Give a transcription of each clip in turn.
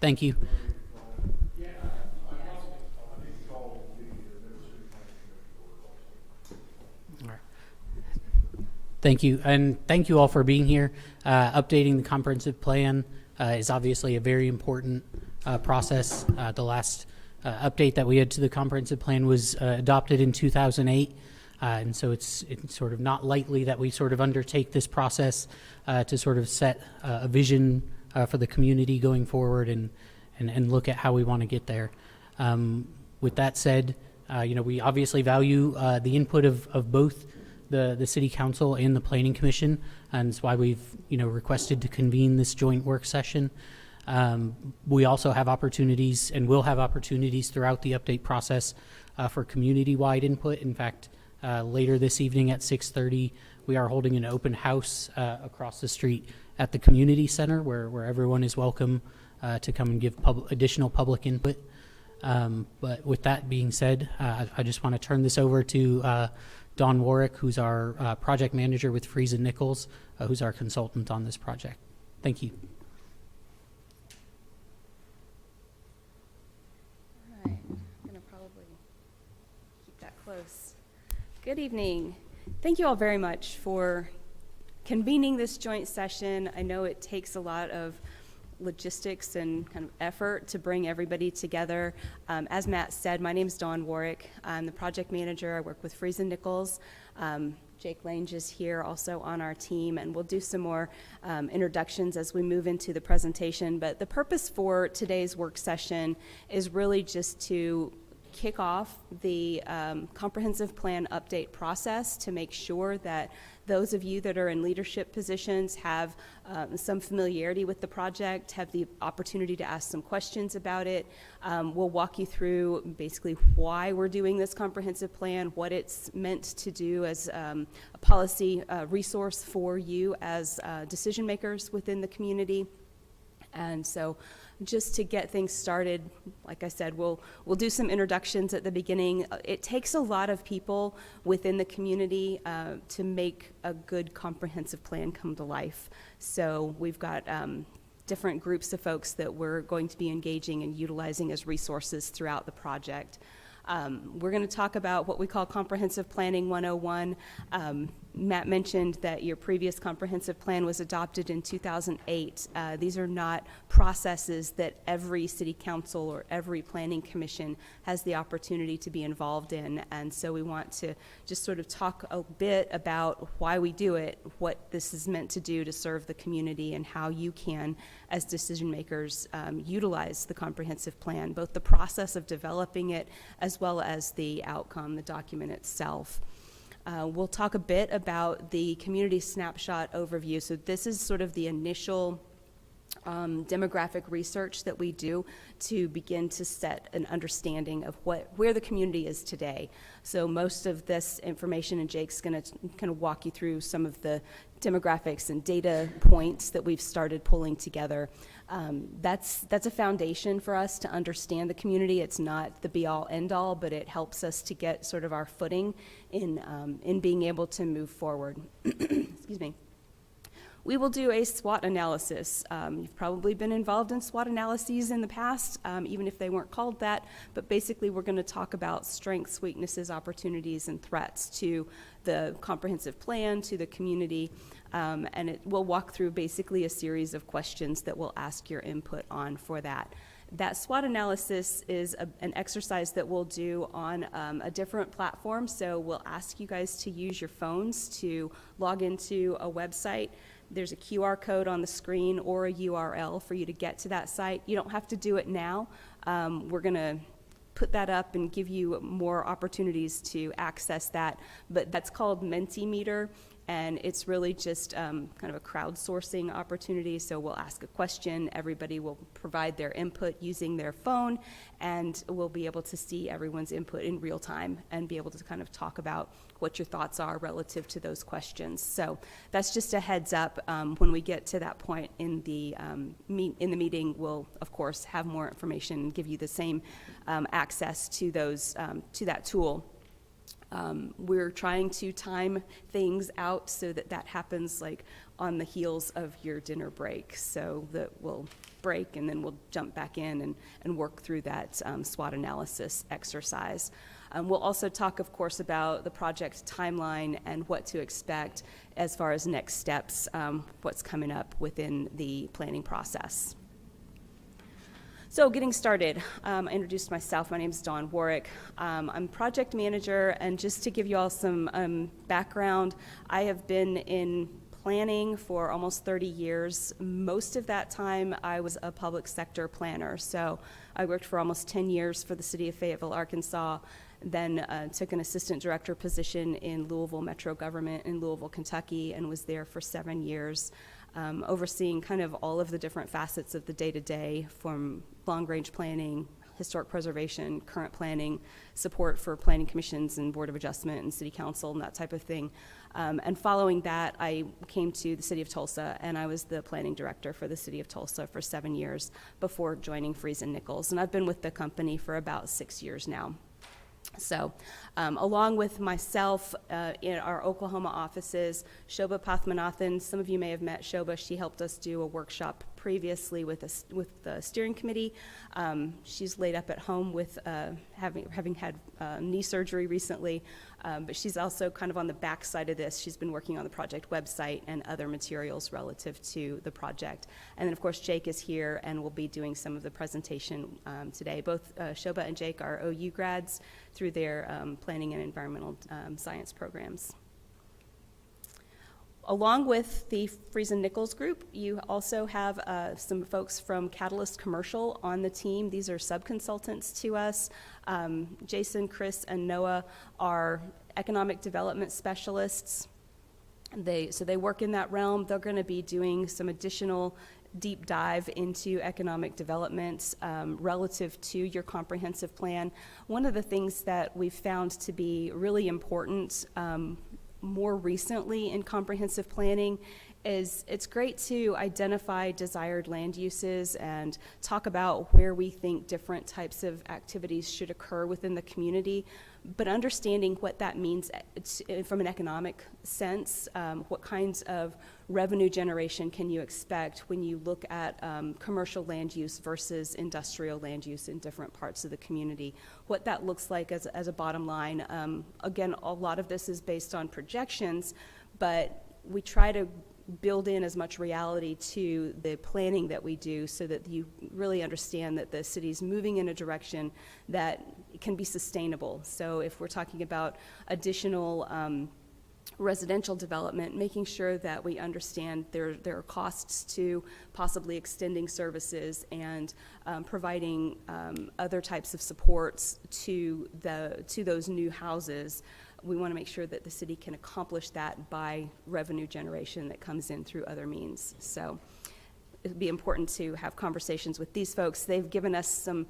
Thank you. All right. Thank you, and thank you all for being here. Updating the comprehensive plan is obviously a very important process. The last update that we had to the comprehensive plan was adopted in 2008, and so it's sort of not lightly that we sort of undertake this process to sort of set a vision for the community going forward and look at how we want to get there. With that said, we obviously value the input of both the City Council and the Planning Commission, and that's why we've requested to convene this joint work session. We also have opportunities and will have opportunities throughout the update process for community-wide input. In fact, later this evening at 6:30, we are holding an open house across the street at the community center where everyone is welcome to come and give additional public input. But with that being said, I just want to turn this over to Don Warwick, who's our project manager with Freese and Nichols, who's our consultant on this project. Thank you. All right, I'm going to probably keep that close. Good evening. Thank you all very much for convening this joint session. I know it takes a lot of logistics and kind of effort to bring everybody together. As Matt said, my name is Dawn Warwick. I'm the project manager. I work with Freese and Nichols. Jake Lange is here also on our team, and we'll do some more introductions as we move into the presentation. But the purpose for today's work session is really just to kick off the comprehensive plan update process to make sure that those of you that are in leadership positions have some familiarity with the project, have the opportunity to ask some questions about it. We'll walk you through basically why we're doing this comprehensive plan, what it's meant to do as a policy resource for you as decision makers within the community. And so just to get things started, like I said, we'll do some introductions at the beginning. It takes a lot of people within the community to make a good comprehensive plan come to life. So we've got different groups of folks that we're going to be engaging and utilizing as resources throughout the project. We're going to talk about what we call Comprehensive Planning 101. Matt mentioned that your previous comprehensive plan was adopted in 2008. These are not processes that every city council or every planning commission has the opportunity to be involved in, and so we want to just sort of talk a bit about why we do it, what this is meant to do to serve the community, and how you can, as decision makers, utilize the comprehensive plan, both the process of developing it as well as the outcome, the document itself. We'll talk a bit about the community snapshot overview. So this is sort of the initial demographic research that we do to begin to set an understanding of where the community is today. So most of this information, and Jake's going to kind of walk you through some of the demographics and data points that we've started pulling together. That's a foundation for us to understand the community. It's not the be-all, end-all, but it helps us to get sort of our footing in being able to move forward. Excuse me. We will do a SWOT analysis. You've probably been involved in SWOT analyses in the past, even if they weren't called that, but basically we're going to talk about strengths, weaknesses, opportunities, and threats to the comprehensive plan, to the community, and we'll walk through basically a series of questions that we'll ask your input on for that. That SWOT analysis is an exercise that we'll do on a different platform, so we'll ask you guys to use your phones to log into a website. There's a QR code on the screen or a URL for you to get to that site. You don't have to do it now. We're going to put that up and give you more opportunities to access that, but that's called Mentimeter, and it's really just kind of a crowdsourcing opportunity. So we'll ask a question, everybody will provide their input using their phone, and we'll be able to see everyone's input in real time and be able to kind of talk about what your thoughts are relative to those questions. So that's just a heads up. When we get to that point in the meeting, we'll of course have more information and give you the same access to those to that tool. We're trying to time things out so that that happens like on the heels of your dinner break, so that we'll break and then we'll jump back in and work through that SWOT analysis exercise. We'll also talk, of course, about the project timeline and what to expect as far as next steps, what's coming up within the planning process. So getting started, I introduced myself. My name is Dawn Warwick. I'm project manager, and just to give you all some background, I have been in planning for almost 30 years. Most of that time, I was a public sector planner. So I worked for almost 10 years for the city of Fayetteville, Arkansas, then took an assistant director position in Louisville Metro Government in Louisville, Kentucky, and was there for 7 years. Overseeing kind of all of the different facets of the day-to-day, from long-range planning, historic preservation, current planning, support for planning commissions and board of adjustment and city council and that type of thing. And following that, I came to the city of Tulsa, and I was the planning director for the city of Tulsa for 7 years before joining Freese and Nichols. And I've been with the company for about 6 years now. So, along with myself in our Oklahoma offices, Shobha Pathmanathan, some of you may have met Shobha. She helped us do a workshop previously with the steering committee. She's laid up at home with having had knee surgery recently, but she's also kind of on the back side of this. She's been working on the project website and other materials relative to the project. And then, of course, Jake is here and will be doing some of the presentation today. Both Shobha and Jake are OU grads through their planning and environmental science programs. Along with the Freese and Nichols group, you also have some folks from Catalyst Commercial on the team. These are sub-consultants to us. Jason, Chris, and Noah are economic development specialists. So they work in that realm. They're going to be doing some additional deep dive into economic development relative to your comprehensive plan. One of the things that we've found to be really important more recently in comprehensive planning is it's great to identify desired land uses and talk about where we think different types of activities should occur within the community, but understanding what that means from an economic sense, what kinds of revenue generation can you expect when you look at commercial land use versus industrial land use in different parts of the community, what that looks like as a bottom line. Again, a lot of this is based on projections, but we try to build in as much reality to the planning that we do so that you really understand that the city's moving in a direction that can be sustainable. So if we're talking about additional residential development, making sure that we understand there are costs to possibly extending services and providing other types of supports to those new houses. We want to make sure that the city can accomplish that by revenue generation that comes in through other means. So it would be important to have conversations with these folks. They've given us some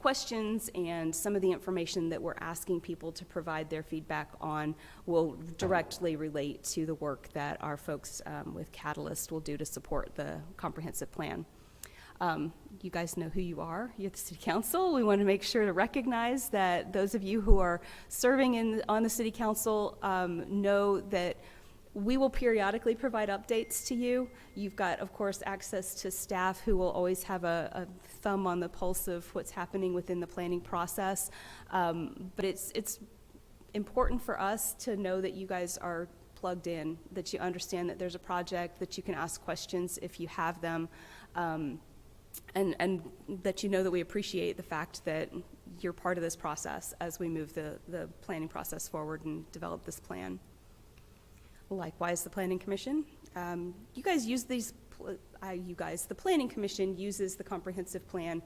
questions, and some of the information that we're asking people to provide their feedback on will directly relate to the work that our folks with Catalyst will do to support the comprehensive plan. You guys know who you are. You're the city council. We want to make sure to recognize that those of you who are serving on the city council know that we will periodically provide updates to you. You've got, of course, access to staff who will always have a thumb on the pulse of what's happening within the planning process. But it's important for us to know that you guys are plugged in, that you understand that there's a project, that you can ask questions if you have them. And that you know that we appreciate the fact that you're part of this process as we move the planning process forward and develop this plan. Likewise, the Planning Commission. You guys use these, the Planning Commission uses the comprehensive plan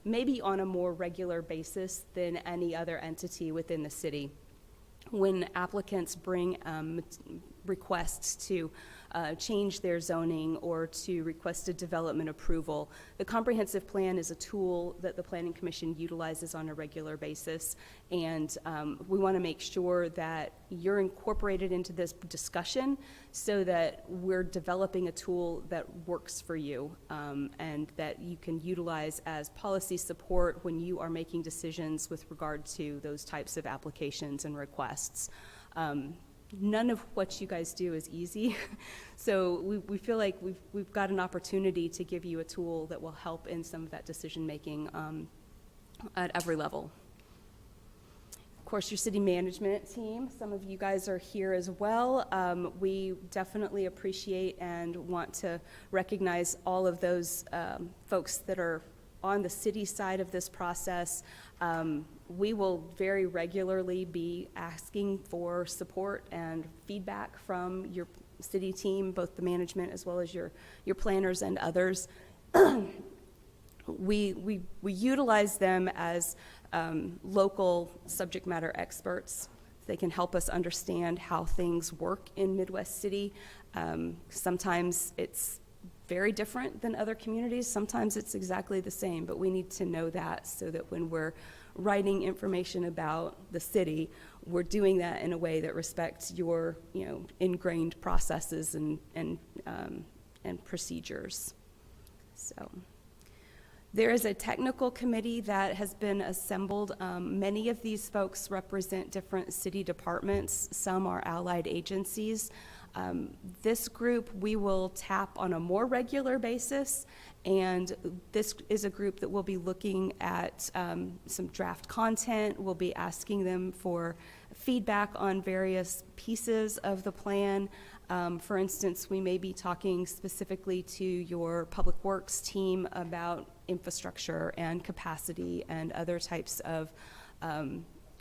maybe on a more regular basis than any other entity within the city. When applicants bring requests to change their zoning or to request a development approval. The comprehensive plan is a tool that the Planning Commission utilizes on a regular basis, and we want to make sure that you're incorporated into this discussion so that we're developing a tool that works for you and that you can utilize as policy support when you are making decisions with regard to those types of applications and requests. None of what you guys do is easy, so we feel like we've got an opportunity to give you a tool that will help in some of that decision-making at every level. Of course, your city management team, some of you guys are here as well. We definitely appreciate and want to recognize all of those folks that are on the city side of this process. We will very regularly be asking for support and feedback from your city team, both the management as well as your planners and others. We utilize them as local subject matter experts. They can help us understand how things work in Midwest City. Sometimes it's very different than other communities. Sometimes it's exactly the same, but we need to know that so that when we're writing information about the city, we're doing that in a way that respects your, ingrained processes and procedures. So there is a technical committee that has been assembled. Many of these folks represent different city departments. Some are allied agencies. This group we will tap on a more regular basis, and this is a group that will be looking at some draft content. We'll be asking them for feedback on various pieces of the plan. For instance, we may be talking specifically to your public works team about infrastructure and capacity and other types of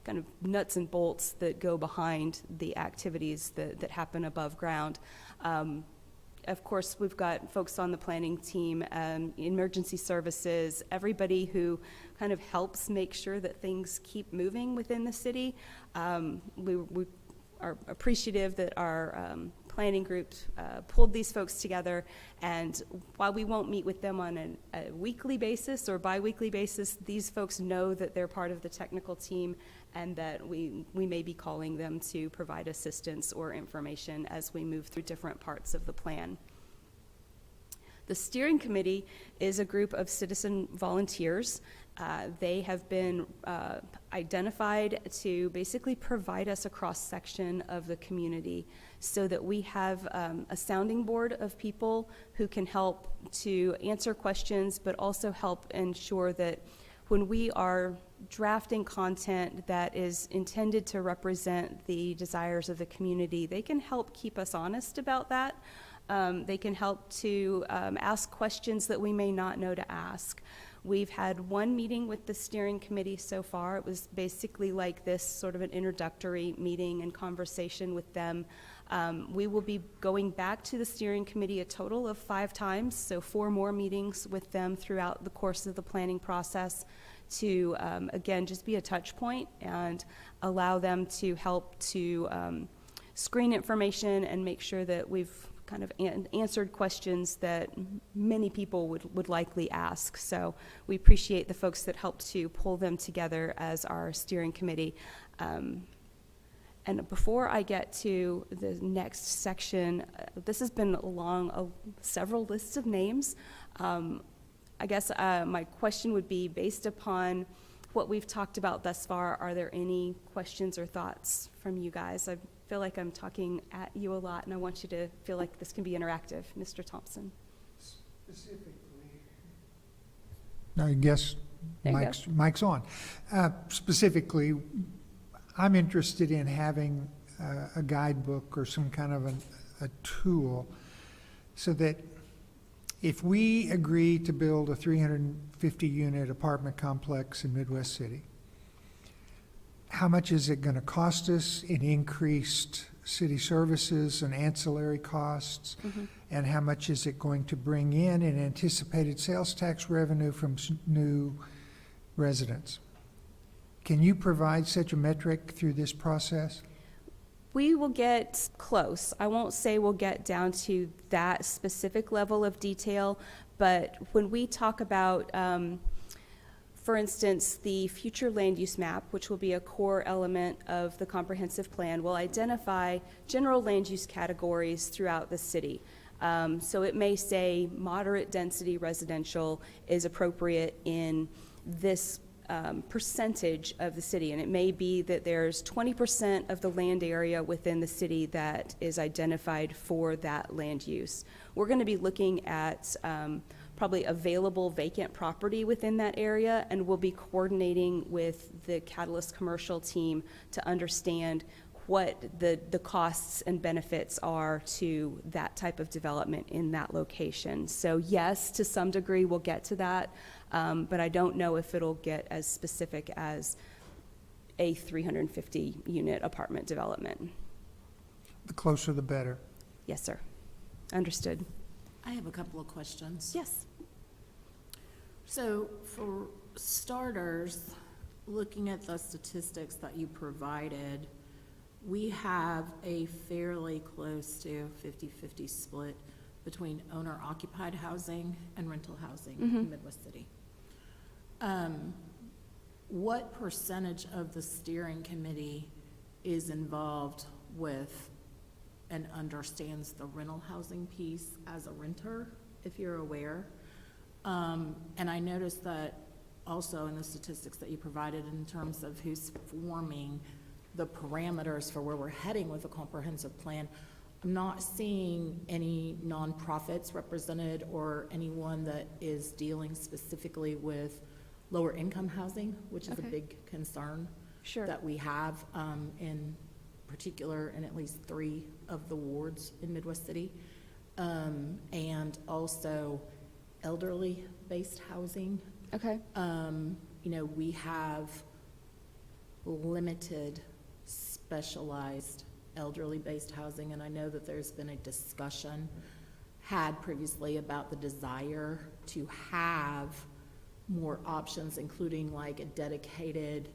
kind of nuts and bolts that go behind the activities that happen above ground. Of course, we've got folks on the planning team, emergency services, everybody who kind of helps make sure that things keep moving within the city. We are appreciative that our planning group pulled these folks together, and while we won't meet with them on a weekly basis or bi-weekly basis, these folks know that they're part of the technical team and that we may be calling them to provide assistance or information as we move through different parts of the plan. The steering committee is a group of citizen volunteers. They have been identified to basically provide us a cross-section of the community so that we have a sounding board of people who can help to answer questions, but also help ensure that when we are drafting content that is intended to represent the desires of the community, they can help keep us honest about that. They can help to ask questions that we may not know to ask. We've had one meeting with the steering committee so far. It was basically like this, sort of an introductory meeting and conversation with them. We will be going back to the steering committee a total of 5 times, so 4 more meetings with them throughout the course of the planning process to, again, just be a touch point and allow them to help to screen information and make sure that we've kind of answered questions that many people would likely ask. So we appreciate the folks that helped to pull them together as our steering committee. And before I get to the next section, this has been along several lists of names. I guess my question would be, based upon what we've talked about thus far, are there any questions or thoughts from you guys? I feel like I'm talking at you a lot, and I want you to feel like this can be interactive. Mr. Thompson. Specifically, I guess Mike's on. Specifically, I'm interested in having a guidebook or some kind of a tool so that if we agree to build a 350-unit apartment complex in Midwest City, how much is it going to cost us in increased city services and ancillary costs? Mm-hmm. And how much is it going to bring in anticipated sales tax revenue from new residents? Can you provide such a metric through this process? We will get close. I won't say we'll get down to that specific level of detail, but when we talk about, for instance, the future land use map, which will be a core element of the comprehensive plan, will identify general land use categories throughout the city. So it may say moderate density residential is appropriate in this percentage of the city, and it may be that there's 20% of the land area within the city that is identified for that land use. We're going to be looking at probably available vacant property within that area, and we'll be coordinating with the Catalyst commercial team to understand what the costs and benefits are to that type of development in that location. So yes, to some degree we'll get to that, but I don't know if it'll get as specific as a 350 unit apartment development. The closer the better. Yes, sir. Understood. I have a couple of questions. Yes. So for starters, looking at the statistics that you provided, we have a fairly close to 50-50 split between owner-occupied housing and rental housing in Midwest City. What percentage of the steering committee is involved with and understands the rental housing piece as a renter, if you're aware? And I noticed that also in the statistics that you provided in terms of who's forming the parameters for where we're heading with a comprehensive plan, I'm not seeing any nonprofits represented or anyone that is dealing specifically with lower income housing, which is a Okay. big concern Sure. that we have in particular in at least 3 of the wards in Midwest City. And also elderly-based housing. Okay. You know, we have limited specialized elderly-based housing, and I know that there's been a discussion had previously about the desire to have more options, including like a dedicated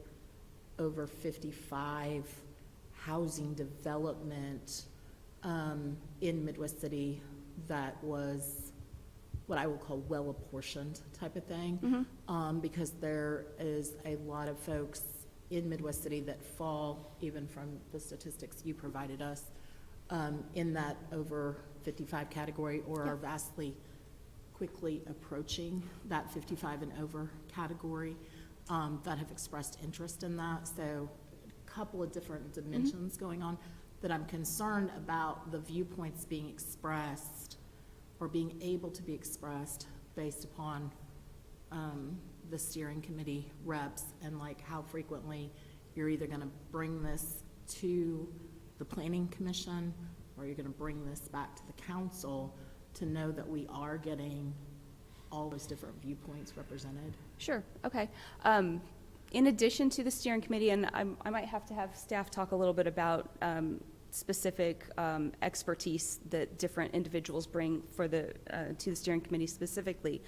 over 55 housing development in Midwest City that was what I will call well-apportioned type of thing, because there is a lot of folks in Midwest City that fall, even from the statistics you provided us, in that over 55 category, or are vastly quickly approaching that 55 and over category, that have expressed interest in that. So a couple of different dimensions going on that I'm concerned about the viewpoints being expressed or being able to be expressed based upon the steering committee reps, and like how frequently you're either going to bring this to the planning commission or you're going to bring this back to the council to know that we are getting all those different viewpoints represented. Sure, okay. In addition to the steering committee, and I might have to have staff talk a little bit about specific expertise that different individuals bring for to the steering committee specifically.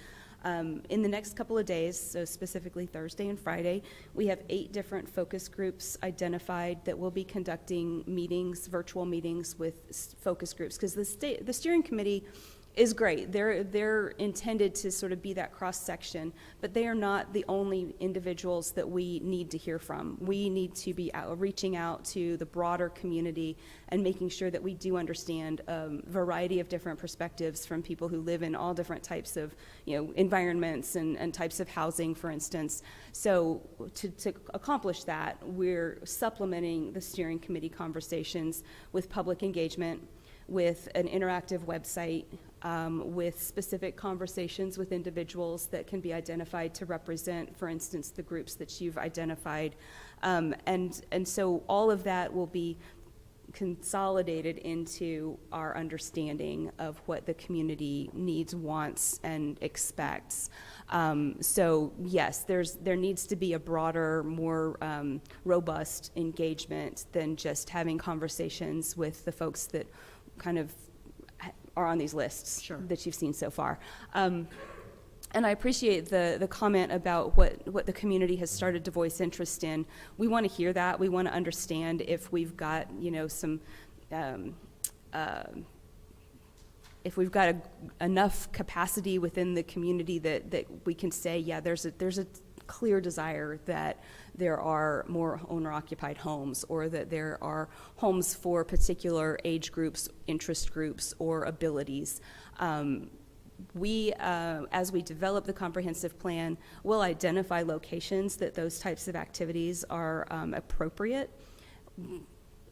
In the next couple of days, so specifically Thursday and Friday, we have 8 different focus groups identified that will be conducting meetings, virtual meetings with focus groups, because the steering committee is great. They're intended to sort of be that cross-section, but they are not the only individuals that we need to hear from. We need to be reaching out to the broader community and making sure that we do understand a variety of different perspectives from people who live in all different types of, environments and types of housing, for instance. So to accomplish that, we're supplementing the steering committee conversations with public engagement, with an interactive website, with specific conversations with individuals that can be identified to represent, for instance, the groups that you've identified. And so all of that will be consolidated into our understanding of what the community needs, wants, and expects. So yes, there needs to be a broader, more robust engagement than just having conversations with the folks that kind of are on these lists Sure. that you've seen so far. And I appreciate the comment about what the community has started to voice interest in. We want to hear that. We want to understand if we've got, some, if we've got enough capacity within the community that we can say, yeah, there's a clear desire that there are more owner-occupied homes, or that there are homes for particular age groups, interest groups, or abilities. As we develop the comprehensive plan, will identify locations that those types of activities are appropriate.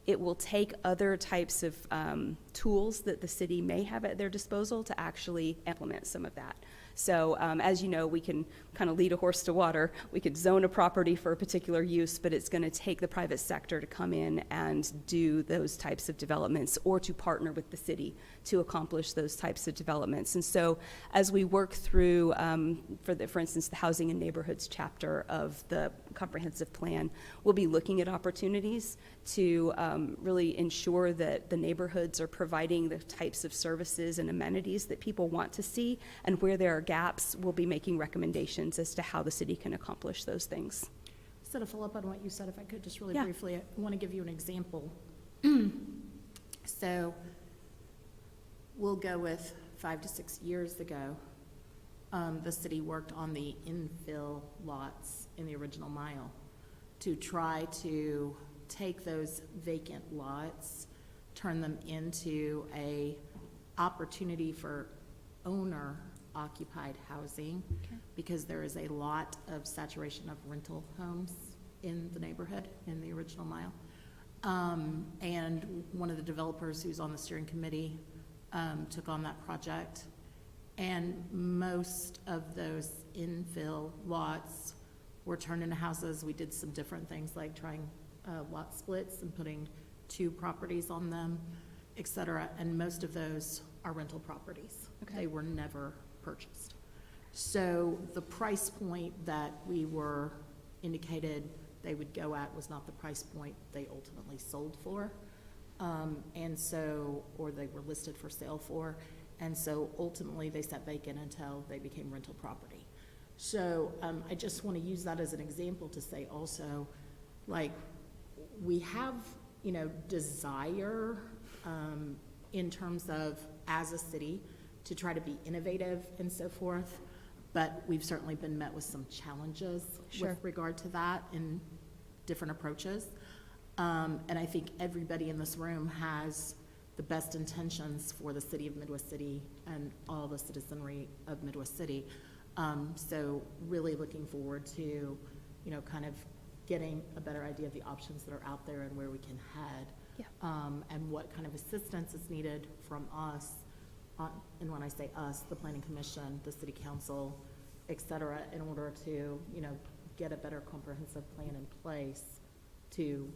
It will take other types of tools that the city may have at their disposal to actually implement some of that. So as you know, we can kind of lead a horse to water. We could zone a property for a particular use, but it's going to take the private sector to come in and do those types of developments, or to partner with the city to accomplish those types of developments. And so as we work through, for instance, the Housing and Neighborhoods chapter of the comprehensive plan, we'll be looking at opportunities to really ensure that the neighborhoods are providing the types of services and amenities that people want to see, and where there are gaps, we'll be making recommendations as to how the city can accomplish those things. So to follow up on what you said, if I could just really Yeah. briefly, I want to give you an example. So we'll go with 5 to 6 years ago, the city worked on the infill lots in the original mile to try to take those vacant lots, turn them into a opportunity for owner-occupied housing, because there is a lot of saturation of rental homes in the neighborhood, in the original mile. And one of the developers who's on the steering committee took on that project. And most of those infill lots were turned into houses. We did some different things, like trying lot splits and putting 2 properties on them, et cetera. And most of those are rental properties. Okay. They were never purchased. So the price point that we were indicated they would go at was not the price point they ultimately sold for. And so, or they were listed for sale for. And so ultimately they sat vacant until they became rental property. So I just want to use that as an example to say also, like, we have, desire in terms of, as a city, to try to be innovative and so forth, but we've certainly been met with some challenges Sure. with regard to that in different approaches. And I think everybody in this room has the best intentions for the city of Midwest City and all the citizenry of Midwest City. So really looking forward to, kind of getting a better idea of the options that are out there and where we can head. Yeah. And what kind of assistance is needed from us, and when I say us, the Planning Commission, the City Council, et cetera, in order to, get a better comprehensive plan in place to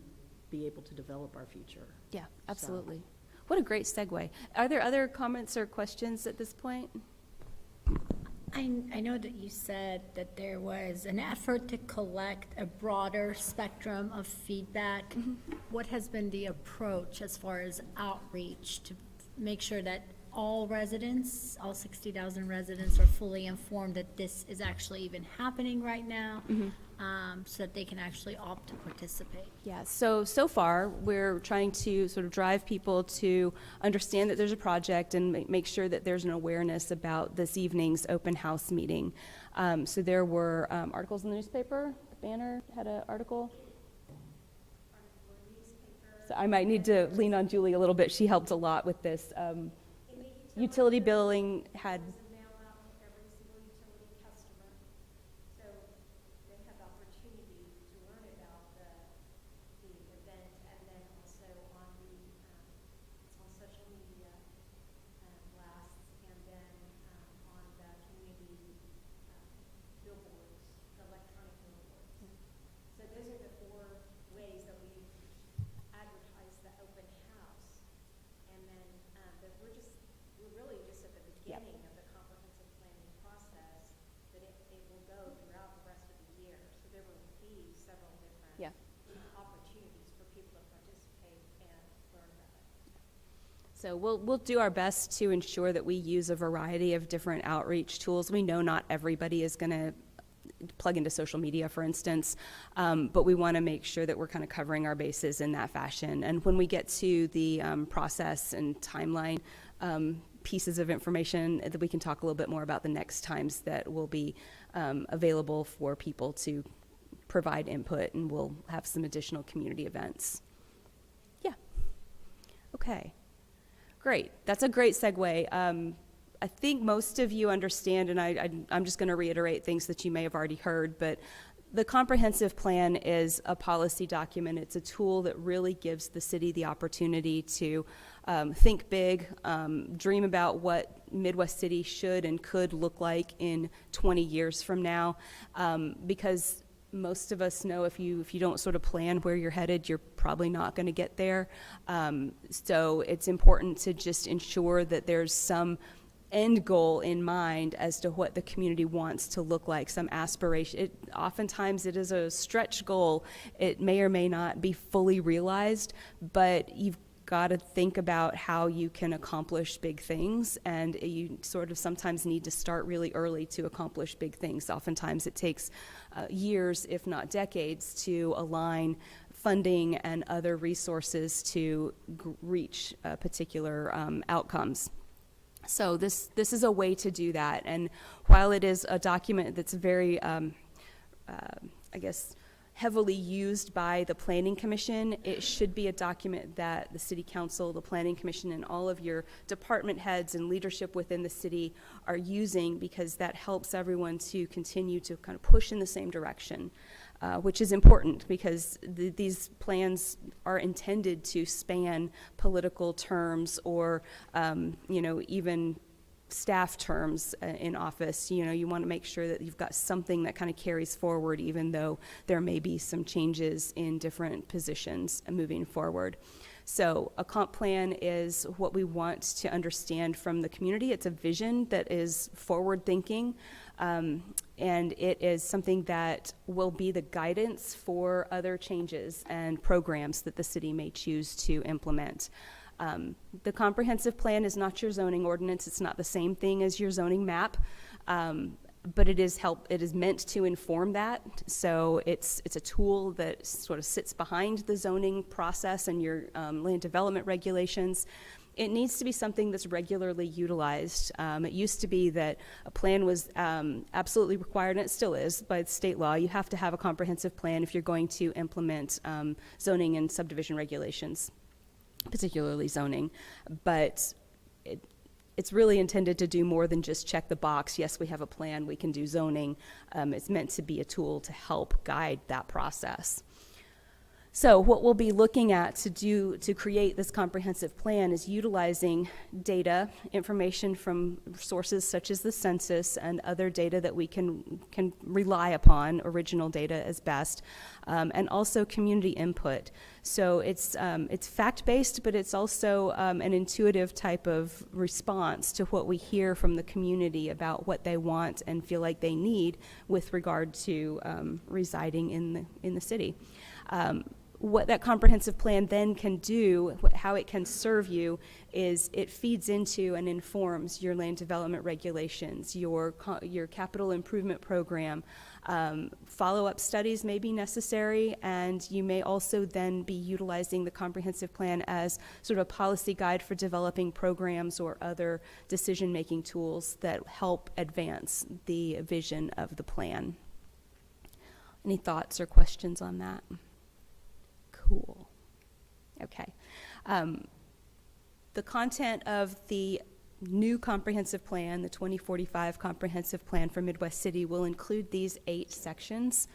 be able to develop our future. Yeah, absolutely. What a great segue. Are there other comments or questions at this point? I know that you said that there was an effort to collect a broader spectrum of feedback. What has been the approach as far as outreach to make sure that all residents, all 60,000 residents, are fully informed that this is actually even happening right now, so that they can actually opt to participate? Yeah, so far, we're trying to sort of drive people to understand that there's a project and make sure that there's an awareness about this evening's open house meeting. So there were articles in the newspaper. The Banner had an article. So I might need to lean on Julie a little bit. She helped a lot with this. Utility billing had, Mail out to every single utility customer, so they have the opportunity to learn about the event, and then also on the, it's on social media, blasts, and then, on the community, billboards, the electronic billboards. So those are the 4 ways that we advertise the open house. And then, but we're really just at the beginning of the So we'll do our best to ensure that we use a variety of different outreach tools. We know not everybody is going to plug into social media, for instance, but we want to make sure that we're kind of covering our bases in that fashion. And when we get to the process and timeline pieces of information, that we can talk a little bit more about the next times that will be available for people to provide input, and we'll have some additional community events. Yeah. Okay. Great. That's a great segue. I think most of you understand, and I'm just going to reiterate things that you may have already heard, but the comprehensive plan is a policy document. It's a tool that really gives the city the opportunity to think big, dream about what Midwest City should and could look like in 20 years from now, because most of us know if you don't sort of plan where you're headed, you're probably not going to get there. So it's important to just ensure that there's some end goal in mind as to what the community wants to look like, some aspiration. Oftentimes it is a stretch goal. It may or may not be fully realized, but you've got to think about how you can accomplish big things, and you sort of sometimes need to start really early to accomplish big things. Oftentimes it takes years, if not decades, to align funding and other resources to reach particular outcomes. So this is a way to do that. And while it is a document that's very, I guess, heavily used by the Planning Commission, it should be a document that the City Council, the Planning Commission, and all of your department heads and leadership within the city are using, because that helps everyone to continue to kind of push in the same direction. Which is important, because these plans are intended to span political terms or, even staff terms in office. You want to make sure that you've got something that kind of carries forward, even though there may be some changes in different positions moving forward. So a comp plan is what we want to understand from the community. It's a vision that is forward-thinking, and it is something that will be the guidance for other changes and programs that the city may choose to implement. The comprehensive plan is not your zoning ordinance. It's not the same thing as your zoning map. But it is meant to inform that. So it's a tool that sort of sits behind the zoning process and your land development regulations. It needs to be something that's regularly utilized. It used to be that a plan was absolutely required, and it still is by state law. You have to have a comprehensive plan if you're going to implement zoning and subdivision regulations, particularly zoning. But it's really intended to do more than just check the box. Yes, we have a plan, we can do zoning. It's meant to be a tool to help guide that process. So what we'll be looking at to create this comprehensive plan is utilizing data, information from sources such as the census and other data that we can rely upon, original data as best, and also community input. So it's fact-based, but it's also an intuitive type of response to what we hear from the community about what they want and feel like they need with regard to residing in the city. What that comprehensive plan then can do, how it can serve you, is it feeds into and informs your land development regulations, your capital improvement program. Follow-up studies may be necessary, and you may also then be utilizing the comprehensive plan as sort of a policy guide for developing programs or other decision-making tools that help advance the vision of the plan. Any thoughts or questions on that? Cool. Okay. The content of the new comprehensive plan, the 2045 comprehensive plan for Midwest City, will include these 8 sections.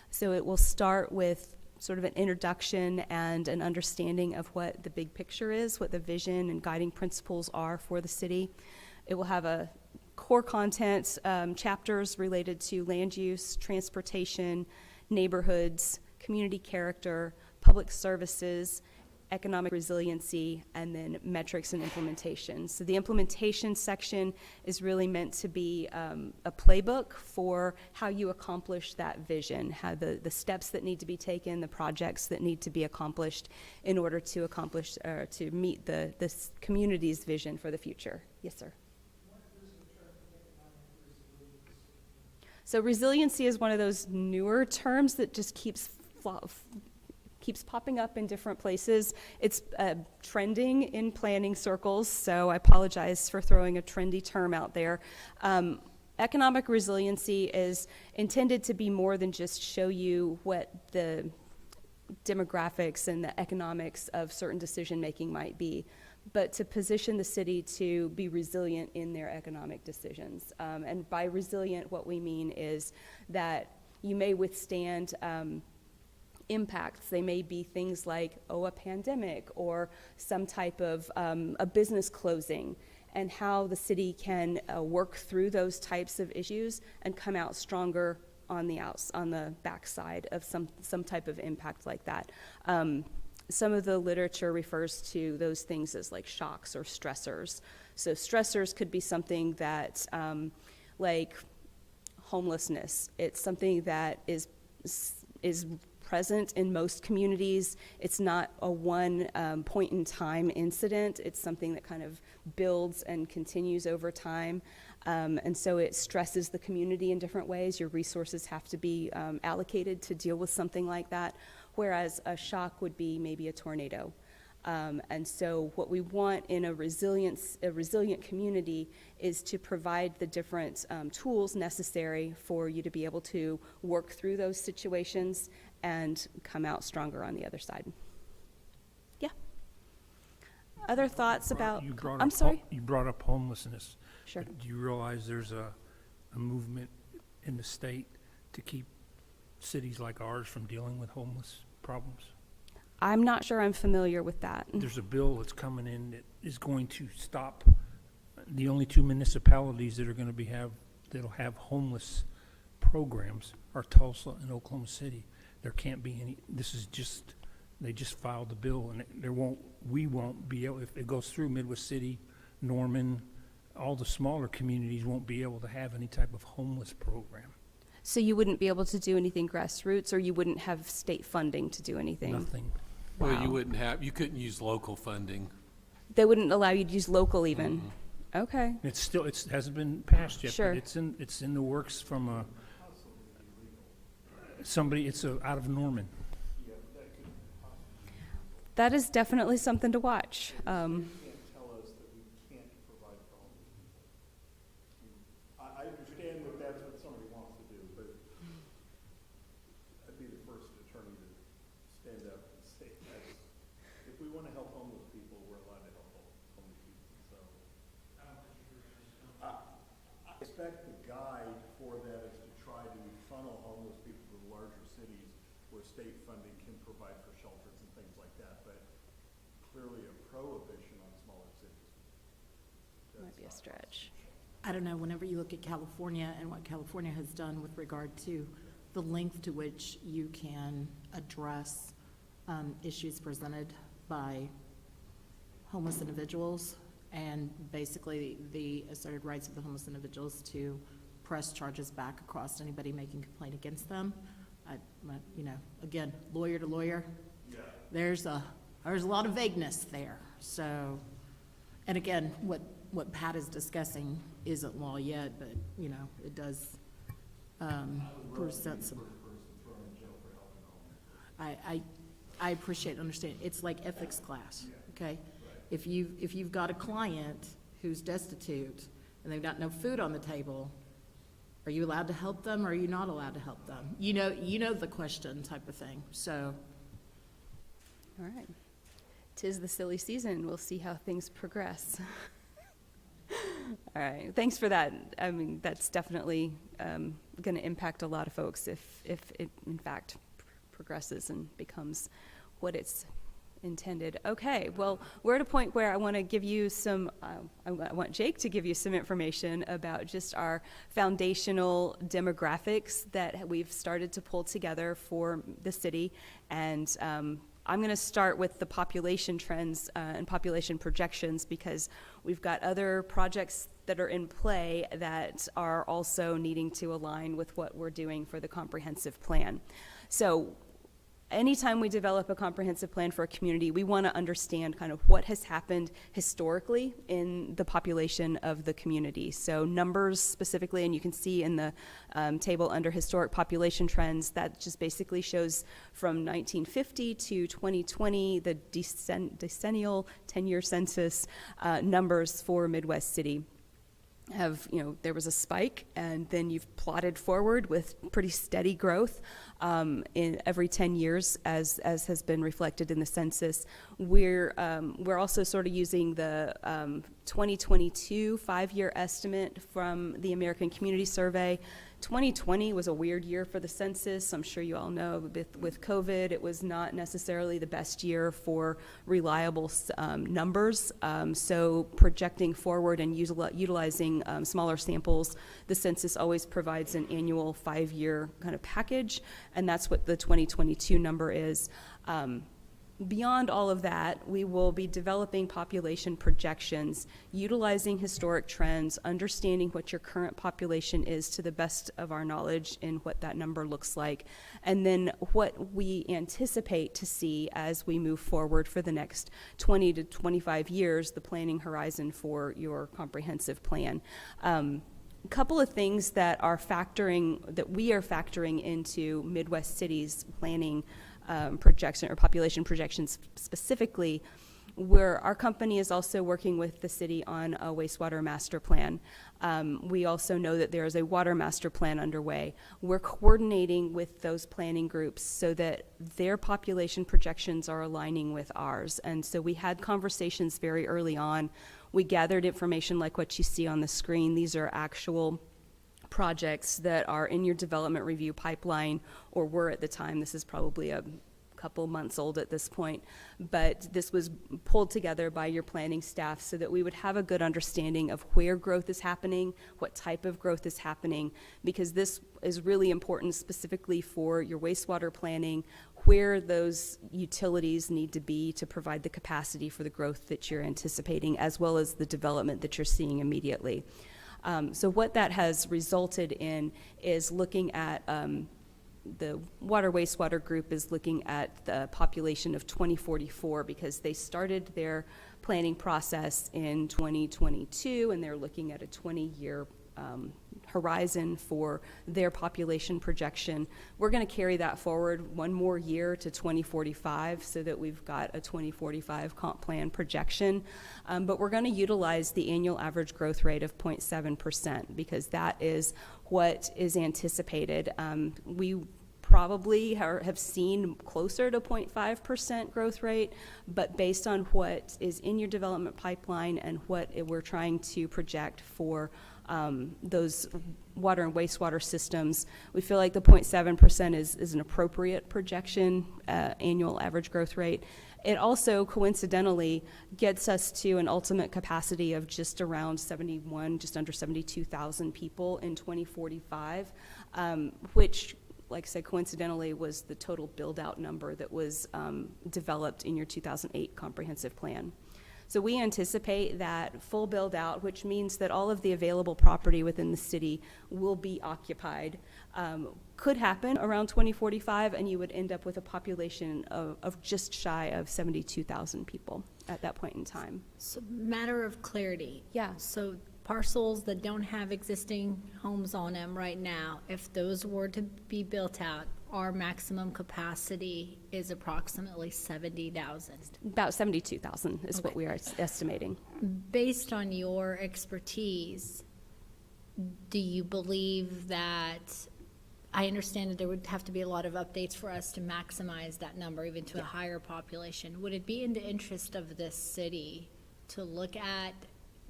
So it will start with sort of an introduction and an understanding of what the big picture is, what the vision and guiding principles are for the city. It will have a core content chapters related to land use, transportation, neighborhoods, community character, public services, economic resiliency, and then metrics and implementation. So the implementation section is really meant to be a playbook for how you accomplish that vision, how the steps that need to be taken, the projects that need to be accomplished in order to accomplish, to meet this community's vision for the future. Yes, sir. So resiliency is one of those newer terms that just keeps popping up in different places. It's trending in planning circles, so I apologize for throwing a trendy term out there. Economic resiliency is intended to be more than just show you what the demographics and the economics of certain decision-making might be, but to position the city to be resilient in their economic decisions. And by resilient, what we mean is that you may withstand impacts. They may be things like, a pandemic or some type of a business closing, and how the city can work through those types of issues and come out stronger on the backside of some type of impact like that. Some of the literature refers to those things as like shocks or stressors. So stressors could be something that, like homelessness. It's something that is present in most communities. It's not a one point in time incident. It's something that kind of builds and continues over time. And so it stresses the community in different ways. Your resources have to be allocated to deal with something like that, whereas a shock would be maybe a tornado. And so what we want in a resilient community is to provide the different tools necessary for you to be able to work through those situations and come out stronger on the other side. Yeah. Other thoughts about, I'm sorry? You brought up homelessness. Sure. Do you realize there's a movement in the state to keep cities like ours from dealing with homeless problems? I'm not sure I'm familiar with that. There's a bill that's coming in that is going to stop the only two municipalities that are going to that'll have homeless programs are Tulsa and Oklahoma City. There can't be any. They just filed the bill, and we won't be able, if it goes through Midwest City, Norman, all the smaller communities won't be able to have any type of homeless program. So you wouldn't be able to do anything grassroots, or you wouldn't have state funding to do anything? Nothing. Well, Wow. you couldn't use local funding. They wouldn't allow you to use local even? Okay. It hasn't been passed yet, Sure. but it's in the works from out of Norman. That is definitely something to watch. Can't tell us that we can't provide for homeless people. I understand that that's what somebody wants to do, but I'd be the first attorney to stand up and say that if we want to help homeless people, we're allowed to help homeless people. So I expect the guide for that is to try to funnel homeless people to larger cities where state funding can provide for shelters and things like that, but clearly a prohibition on smaller cities. Might be a stretch. I don't know, whenever you look at California and what California has done with regard to the length to which you can address issues presented by homeless individuals, and basically the asserted rights of the homeless individuals to press charges back across anybody making complaint against them. Again, lawyer to lawyer, there's a lot of vagueness there. So, and again, what Pat is discussing isn't law yet, but, it does present some. I appreciate, understand, it's like ethics class, okay? If you've got a client who's destitute and they've got no food on the table, are you allowed to help them, or are you not allowed to help them? You know the question type of thing, so. All right. 'Tis the silly season. We'll see how things progress. All right. Thanks for that. I mean, that's definitely going to impact a lot of folks if it, in fact, progresses and becomes what it's intended. Okay. Well, we're at a point where I want to give you I want Jake to give you some information about just our foundational demographics that we've started to pull together for the city, and I'm going to start with the population trends and population projections because we've got other projects that are in play that are also needing to align with what we're doing for the comprehensive plan. So anytime we develop a comprehensive plan for a community, we want to understand kind of what has happened historically in the population of the community. So numbers specifically, and you can see in the table under historic population trends, that just basically shows from 1950 to 2020, the decennial 10-year census numbers for Midwest City. There was a spike, and then you've plotted forward with pretty steady growth in every 10 years, as has been reflected in the census. We're also sort of using the 2022 5-year estimate from the American Community Survey. 2020 was a weird year for the census. I'm sure you all know with COVID, it was not necessarily the best year for reliable numbers. So projecting forward and utilizing smaller samples, the census always provides an annual 5-year kind of package, and that's what the 2022 number is. Beyond all of that, we will be developing population projections, utilizing historic trends, understanding what your current population is to the best of our knowledge and what that number looks like, and then what we anticipate to see as we move forward for the next 20 to 25 years, the planning horizon for your comprehensive plan. A couple of things that we are factoring into Midwest City's planning projection or population projections specifically, where our company is also working with the city on a wastewater master plan. We also know that there is a water master plan underway. We're coordinating with those planning groups so that their population projections are aligning with ours. And so we had conversations very early on. We gathered information like what you see on the screen. These are actual projects that are in your development review pipeline, or were at the time. This is probably a couple months old at this point, but this was pulled together by your planning staff so that we would have a good understanding of where growth is happening, what type of growth is happening, because this is really important specifically for your wastewater planning, where those utilities need to be to provide the capacity for the growth that you're anticipating, as well as the development that you're seeing immediately. So what that has resulted in is looking at, the water wastewater group is looking at the population of 2044 because they started their planning process in 2022 and they're looking at a 20-year horizon for their population projection. We're going to carry that forward one more year to 2045 so that we've got a 2045 comp plan projection. But we're going to utilize the annual average growth rate of 0.7% because that is what is anticipated. We probably have seen closer to 0.5% growth rate, but based on what is in your development pipeline and what we're trying to project for those water and wastewater systems, we feel like the 0.7% is an appropriate projection, annual average growth rate. It also coincidentally gets us to an ultimate capacity of just around just under 72,000 people in 2045, which, like I said, coincidentally was the total build-out number that was developed in your 2008 comprehensive plan. So we anticipate that full build-out, which means that all of the available property within the city will be occupied, could happen around 2045, and you would end up with a population of just shy of 72,000 people at that point in time. So matter of clarity. Yeah. So parcels that don't have existing homes on them right now, if those were to be built out, our maximum capacity is approximately 70,000. About 72,000 is what we are estimating. Based on your expertise, do you believe that, I understand that there would have to be a lot of updates for us to maximize that number even to a higher population. Would it be in the interest of this city to look at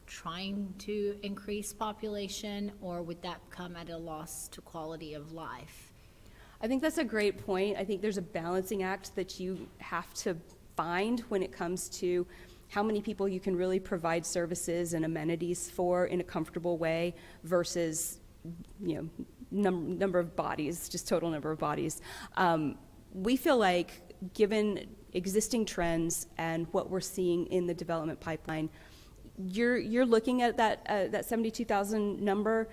trying to increase population, or would that come at a loss to quality of life? I think that's a great point. I think there's a balancing act that you have to find when it comes to how many people you can really provide services and amenities for in a comfortable way versus, number of bodies, just total number of bodies. We feel like given existing trends and what we're seeing in the development pipeline, you're looking at that 72,000 number.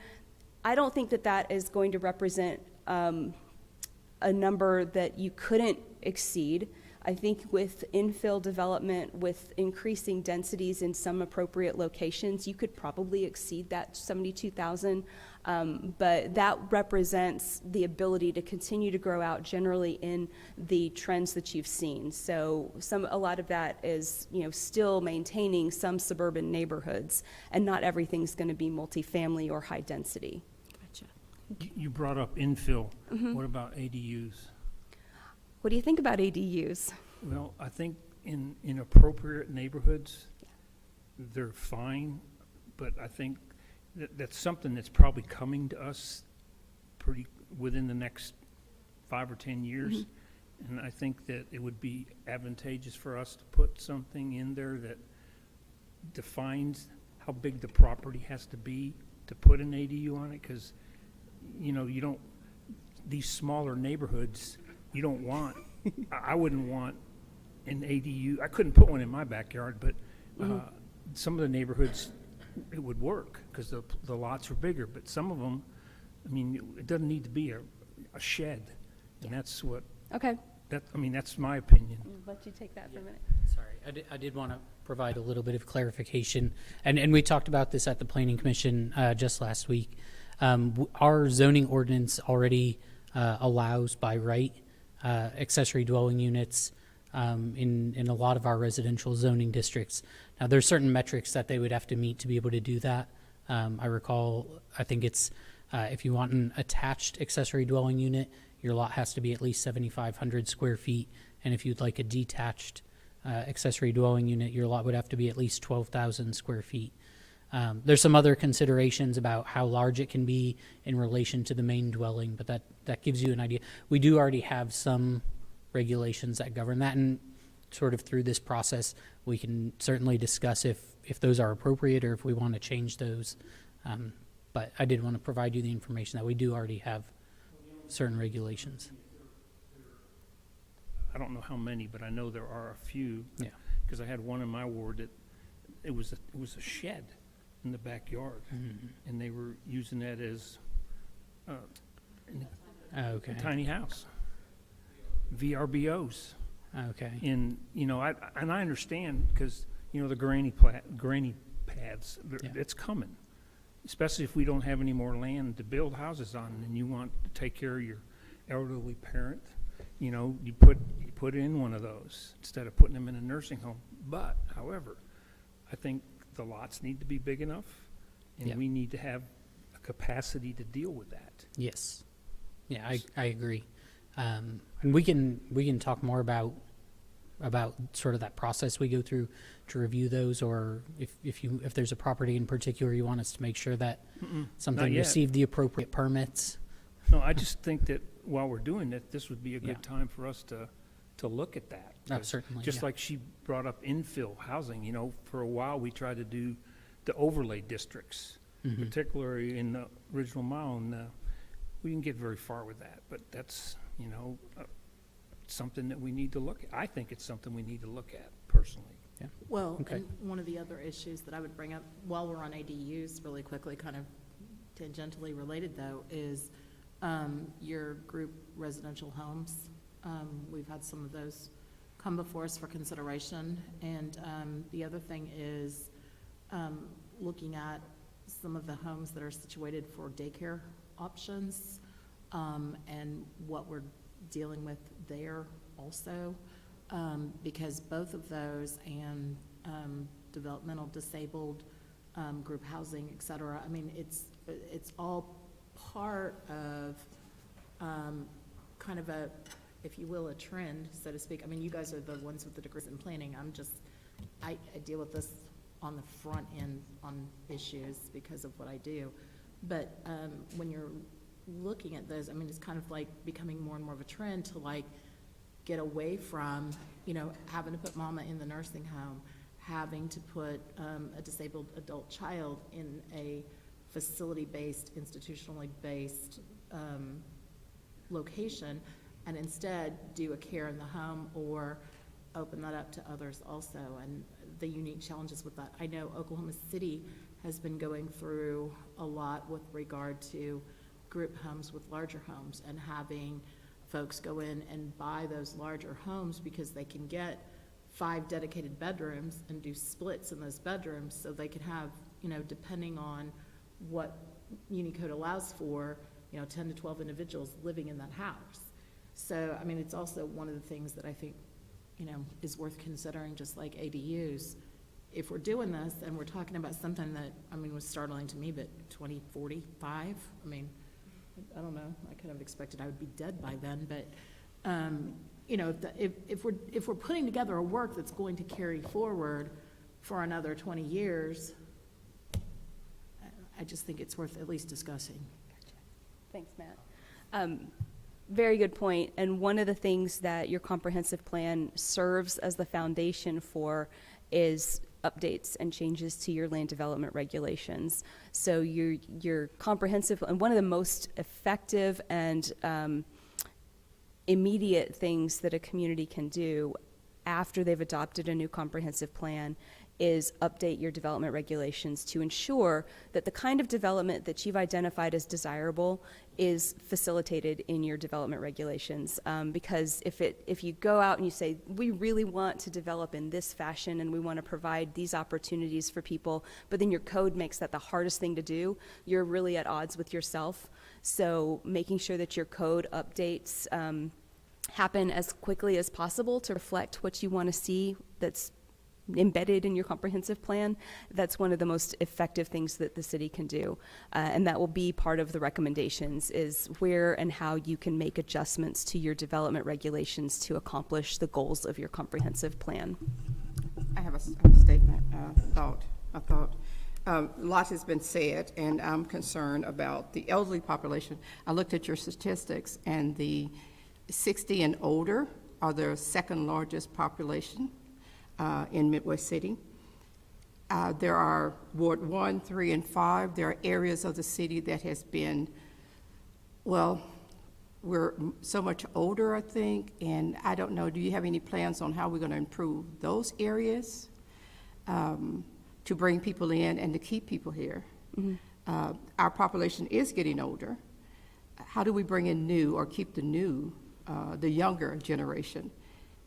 I don't think that is going to represent a number that you couldn't exceed. I think with infill development, with increasing densities in some appropriate locations, you could probably exceed that 72,000. But that represents the ability to continue to grow out generally in the trends that you've seen. So a lot of that is, still maintaining some suburban neighborhoods, and not everything's going to be multifamily or high density. Gotcha. You brought up infill. What about ADUs? What do you think about ADUs? Well, I think in appropriate neighborhoods, they're fine, but I think that's something that's probably coming to us pretty within the next 5 or 10 years. And I think that it would be advantageous for us to put something in there that defines how big the property has to be to put an ADU on it, because, you don't, these smaller neighborhoods, you don't want, I wouldn't want an ADU. I couldn't put one in my backyard, but some of the neighborhoods, it would work because the lots are bigger. But some of them, it doesn't need to be a shed. And that's what, Okay. that's my opinion. I'll let you take that for a minute. Sorry, I did want to provide a little bit of clarification, and we talked about this at the Planning Commission just last week. Our zoning ordinance already allows by right accessory dwelling units in a lot of our residential zoning districts. Now, there's certain metrics that they would have to meet to be able to do that. I think it's if you want an attached accessory dwelling unit, your lot has to be at least 7,500 square feet, and if you'd like a detached accessory dwelling unit, your lot would have to be at least 12,000 square feet. There's some other considerations about how large it can be in relation to the main dwelling, but that gives you an idea. We do already have some regulations that govern that, and sort of through this process, we can certainly discuss if those are appropriate or if we want to change those. But I did want to provide you the information that we do already have certain regulations. I don't know how many, but I know there are a few. Yeah. Because I had one in my ward that it was a shed in the backyard, and they were using that as Okay. a tiny house. VRBOs. Okay. And, I understand because, the granny pads, Yeah. it's coming. Especially if we don't have any more land to build houses on and you want to take care of your elderly parent, you put in one of those instead of putting them in a nursing home. But, however, I think the lots need to be big enough, and Yeah. we need to have a capacity to deal with that. Yes. Yeah, I agree. And we can talk more about sort of that process we go through to review those, or if there's a property in particular you want us to make sure that something yet. received the appropriate permits. No, I just think that while we're doing that, this would be a good Yeah. time for us to look at that. Oh, 'Cause certainly, Just yeah. like she brought up infill housing, for a while we tried to do the overlay districts, particularly in the original mile, and we didn't get very far with that. But that's, something that we need to look at. I think it's something we need to look at personally. Well, Okay. and one of the other issues that I would bring up while we're on ADUs really quickly, kind of tangentially related though, is your group residential homes. We've had some of those come before us for consideration. And the other thing is looking at some of the homes that are situated for daycare options and what we're dealing with there also. Because both of those and developmental disabled, group housing, et cetera, it's all part of kind of a, if you will, a trend, so to speak. You guys are the ones with the degrees in planning. I deal with this on the front end on issues because of what I do. But when you're looking at those, it's kind of like becoming more and more of a trend to get away from, having to put mama in the nursing home, having to put a disabled adult child in a facility-based, institutionally based location, and instead do a care in the home or open that up to others also, and the unique challenges with that. I know Oklahoma City has been going through a lot with regard to group homes with larger homes and having folks go in and buy those larger homes because they can get 5 dedicated bedrooms and do splits in those bedrooms, so they can have, you know, depending on what Unicode allows for, you know, 10 to 12 individuals living in that house. So, I mean, it's also one of the things that I think, you know, is worth considering, just like ADUs. If we're doing this and we're talking about something that, I mean, was startling to me, but 2045, I mean, I don't know, I kind of expected I would be dead by then, but, you know, if we're putting together a work that's going to carry forward for another 20 years, I just think it's worth at least discussing. Thanks, Matt. Very good point. And one of the things that your comprehensive plan serves as the foundation for is updates and changes to your land development regulations. So your comprehensive, and one of the most effective and immediate things that a community can do after they've adopted a new comprehensive plan is update your development regulations to ensure that the kind of development that you've identified as desirable is facilitated in your development regulations. Because if you go out and you say, we really want to develop in this fashion and we want to provide these opportunities for people, but then your code makes that the hardest thing to do, you're really at odds with yourself. So making sure that your code updates happen as quickly as possible to reflect what you want to see that's embedded in your comprehensive plan, that's one of the most effective things that the city can do. And that will be part of the recommendations, is where and how you can make adjustments to your development regulations to accomplish the goals of your comprehensive plan. I have a statement, a thought. A lot has been said, and I'm concerned about the elderly population. I looked at your statistics, and the 60 and older are the second largest population in Midwest City. There are Ward 1, 3, and 5. There are areas of the city that has been, well, we're so much older, I think, and I don't know, do you have any plans on how we're going to improve those areas to bring people in and to keep people here? Mm-hmm. Our population is getting older. How do we bring in new or keep the new, the younger generation?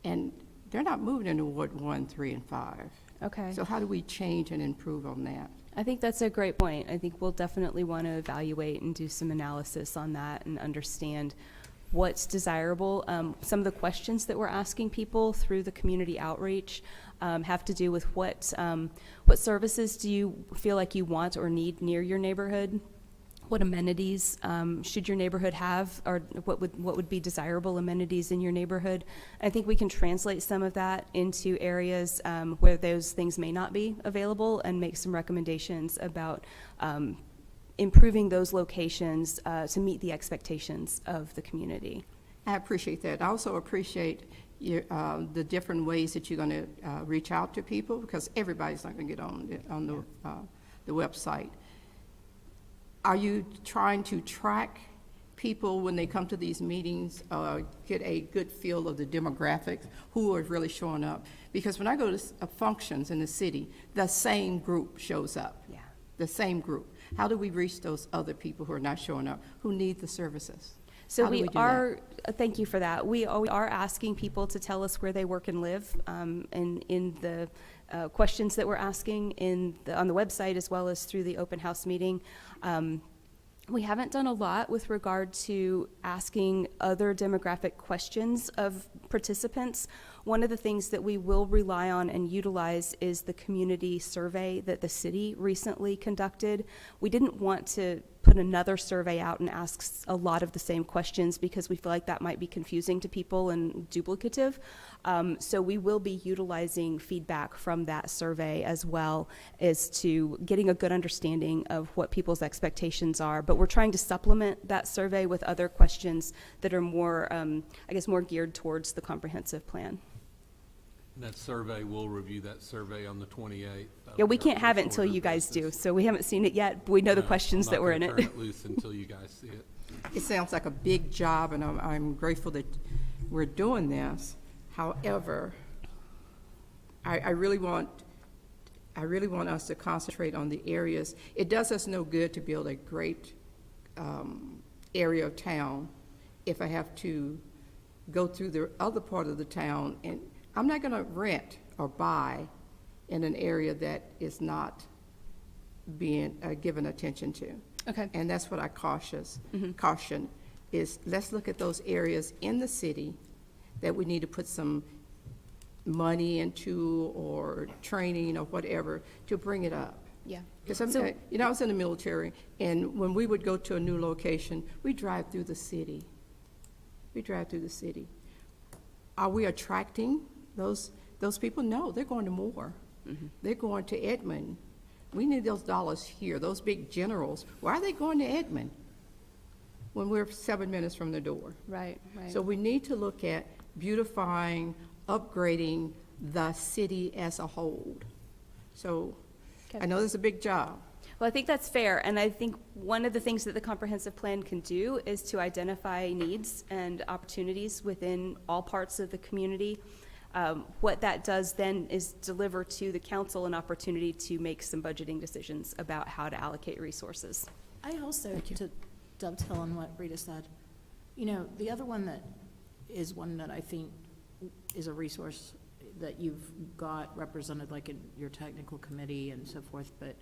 And they're not moving into Ward 1, 3, and 5. Okay. So how do we change and improve on that? I think that's a great point. I think we'll definitely want to evaluate and do some analysis on that and understand what's desirable. Some of the questions that we're asking people through the community outreach have to do with what services do you feel like you want or need near your neighborhood? What amenities should your neighborhood have, or what would be desirable amenities in your neighborhood? I think we can translate some of that into areas where those things may not be available and make some recommendations about improving those locations to meet the expectations of the community. I appreciate that. I also appreciate the different ways that you're going to reach out to people, because everybody's not going to get on the website. Are you trying to track people when they come to these meetings, get a good feel of the demographics, who are really showing up? Because when I go to functions in the city, the same group shows up. Yeah. The same group. How do we reach those other people who are not showing up, who need the services? So How do we do that? are, thank you for that. We are asking people to tell us where they work and live, and in the questions that we're asking on the website as well as through the open house meeting. We haven't done a lot with regard to asking other demographic questions of participants. One of the things that we will rely on and utilize is the community survey that the city recently conducted. We didn't want to put another survey out and ask a lot of the same questions because we feel like that might be confusing to people and duplicative. So we will be utilizing feedback from that survey as well as to getting a good understanding of what people's expectations are. But we're trying to supplement that survey with other questions that are more, I guess, more geared towards the comprehensive plan. That survey, we'll review that survey on the 28th. Yeah, we can't have it until you guys do, so we haven't seen it yet, but we know the questions that were in I'm not it. gonna turn it loose until you guys see it. It sounds like a big job, and I'm grateful that we're doing this. However, I really want us to concentrate on the areas. It does us no good to build a great area of town if I have to go through the other part of the town, and I'm not going to rent or buy in an area that is not being given attention to. Okay. And that's what I caution is, let's look at those areas in the city that we need to put some money into, or training or whatever, to bring it up. Yeah. Because So- I was in the military, and when we would go to a new location, we drive through the city. Are we attracting those people? No, they're going to Moore. They're going to Edmond. We need those dollars here, those big generals. Why are they going to Edmond when we're 7 minutes from the door? Right, right. So we need to look at beautifying, upgrading the city as a whole. So Okay. I know this is a big job. Well, I think that's fair, and I think one of the things that the comprehensive plan can do is to identify needs and opportunities within all parts of the community. What that does then is deliver to the council an opportunity to make some budgeting decisions about how to allocate resources. I also, to dovetail on what Rita said, you know, the other one that is one that I think is a resource that you've got represented, like in your technical committee and so forth, but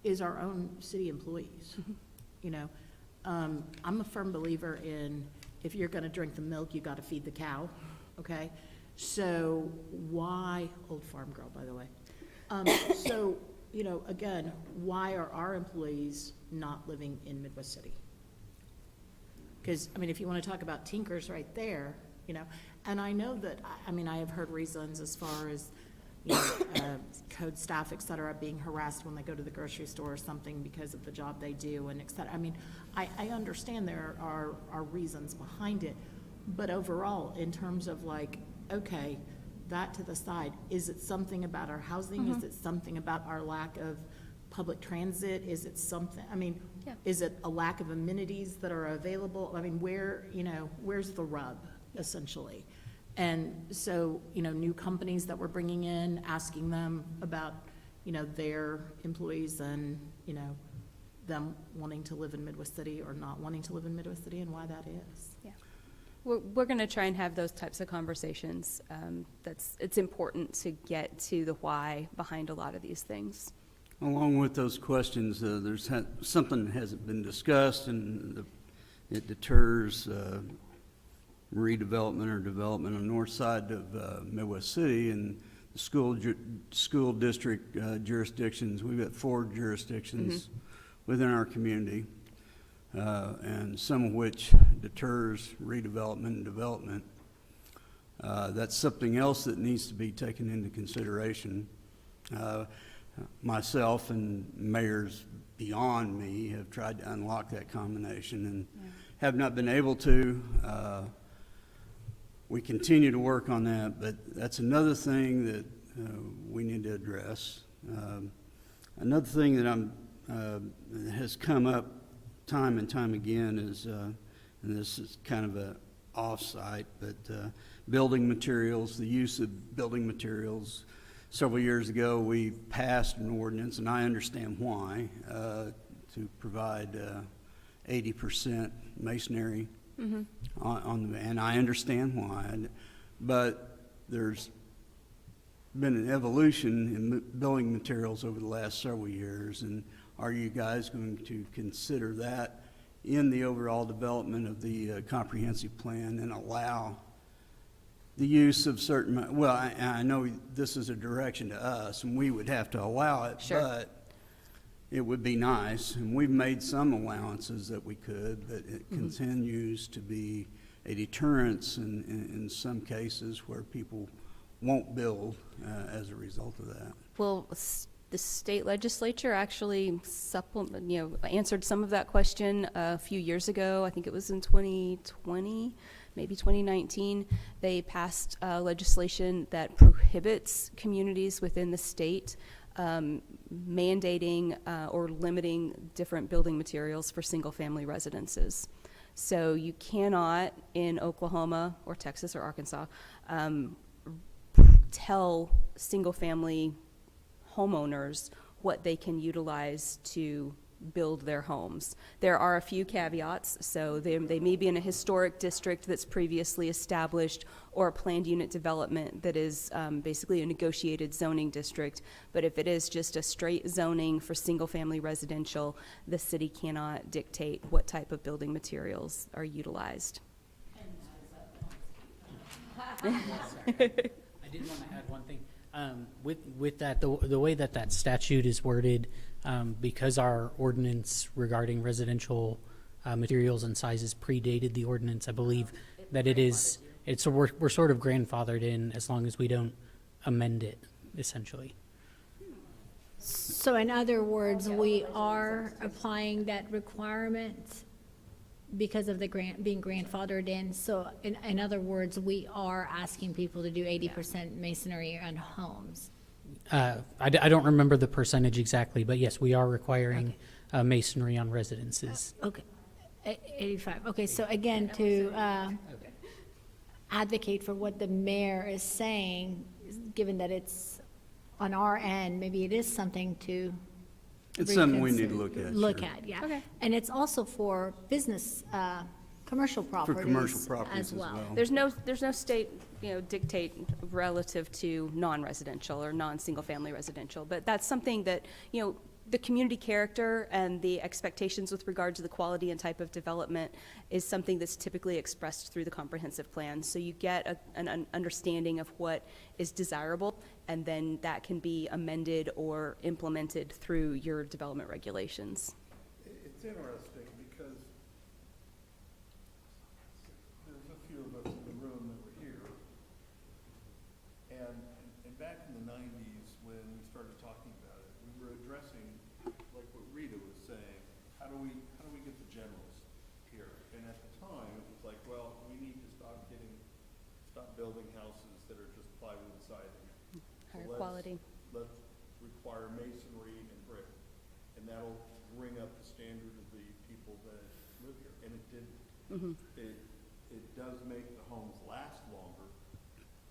is our own city employees. You know, I'm a firm believer in, if you're gonna drink the milk, you gotta feed the cow, okay? So why, old farm girl, by the way. So, you know, again, why are our employees not living in Midwest City? Because, I mean, if you want to talk about Tinkers right there, you know, and I know that, I mean, I have heard reasons as far as, you know, code staff, et cetera, being harassed when they go to the grocery store or something because of the job they do and et cetera. I mean, I understand there are reasons behind it, but overall, in terms of like, okay, that to the side, is it something about our housing? Is it something about our lack of public transit? Is it something, I mean, Yeah. is it a lack of amenities that are available? I mean, where, you know, where's the rub, essentially? And so, you know, new companies that we're bringing in, asking them about, you know, their employees and, you know, them wanting to live in Midwest City or not wanting to live in Midwest City and why that is. Yeah. We're going to try and have those types of conversations. It's important to get to the why behind a lot of these things. Along with those questions, there's something that hasn't been discussed, and it deters redevelopment or development on the north side of Midwest City, and the school district jurisdictions. We've got 4 jurisdictions within our community, and some of which deters redevelopment and development. That's something else that needs to be taken into consideration. Myself and mayors beyond me have tried to unlock that combination and have not been able to. We continue to work on that, but that's another thing that we need to address. Another thing that has come up time and time again is, and this is kind of a off-site, but building materials, the use of building materials. Several years ago, we passed an ordinance, and I understand why, to provide 80% masonry and I understand why. But there's been an evolution in building materials over the last several years, and are you guys going to consider that in the overall development of the comprehensive plan and allow the use of certain, well, I know this is a direction to us, and we would have to allow it, Sure. but it would be nice, and we've made some allowances that we could, but it continues to be a deterrence in some cases where people won't build as a result of that. Well, the state legislature actually answered some of that question a few years ago. I think it was in 2020, maybe 2019. They passed legislation that prohibits communities within the state mandating or limiting different building materials for single-family residences. So you cannot, in Oklahoma or Texas or Arkansas, tell single-family homeowners what they can utilize to build their homes. There are a few caveats, so they may be in a historic district that's previously established or a planned unit development that is basically a negotiated zoning district. But if it is just a straight zoning for single-family residential, the city cannot dictate what type of building materials are utilized. I did want to add one thing. With that, the way that statute is worded, because our ordinance regarding residential materials and sizes predated the ordinance, I believe that we're sort of grandfathered in as long as we don't amend it, essentially. So in other words, we are applying that requirement because of the being grandfathered in. So in other words, we are asking people to do 80% masonry on homes. I don't remember the percentage exactly, but yes, we are requiring masonry on residences. Okay, 85. Okay, so again, to advocate for what the mayor is saying, given that it's on our end, maybe it is something to It's something we need to look at. look sure. at, yeah. Okay. And it's also for business, commercial For properties commercial properties as well. There's no state, dictate relative to non-residential or non-single-family residential, but that's something that, the community character and the expectations with regard to the quality and type of development is something that's typically expressed through the comprehensive plan. So you get an understanding of what is desirable, and then that can be amended or implemented through your development regulations. It's interesting because there's a few of us in the room that were here. And back in the 90s, when we started talking about it, we were addressing, like what Rita was saying, how do we get the generals here? And at the time, it was like, well, we need to stop building houses that are just plywood siding. Higher So quality. Let's require masonry and brick, and that'll bring up the standard of the people that live here. And it didn't. It does make the homes last longer,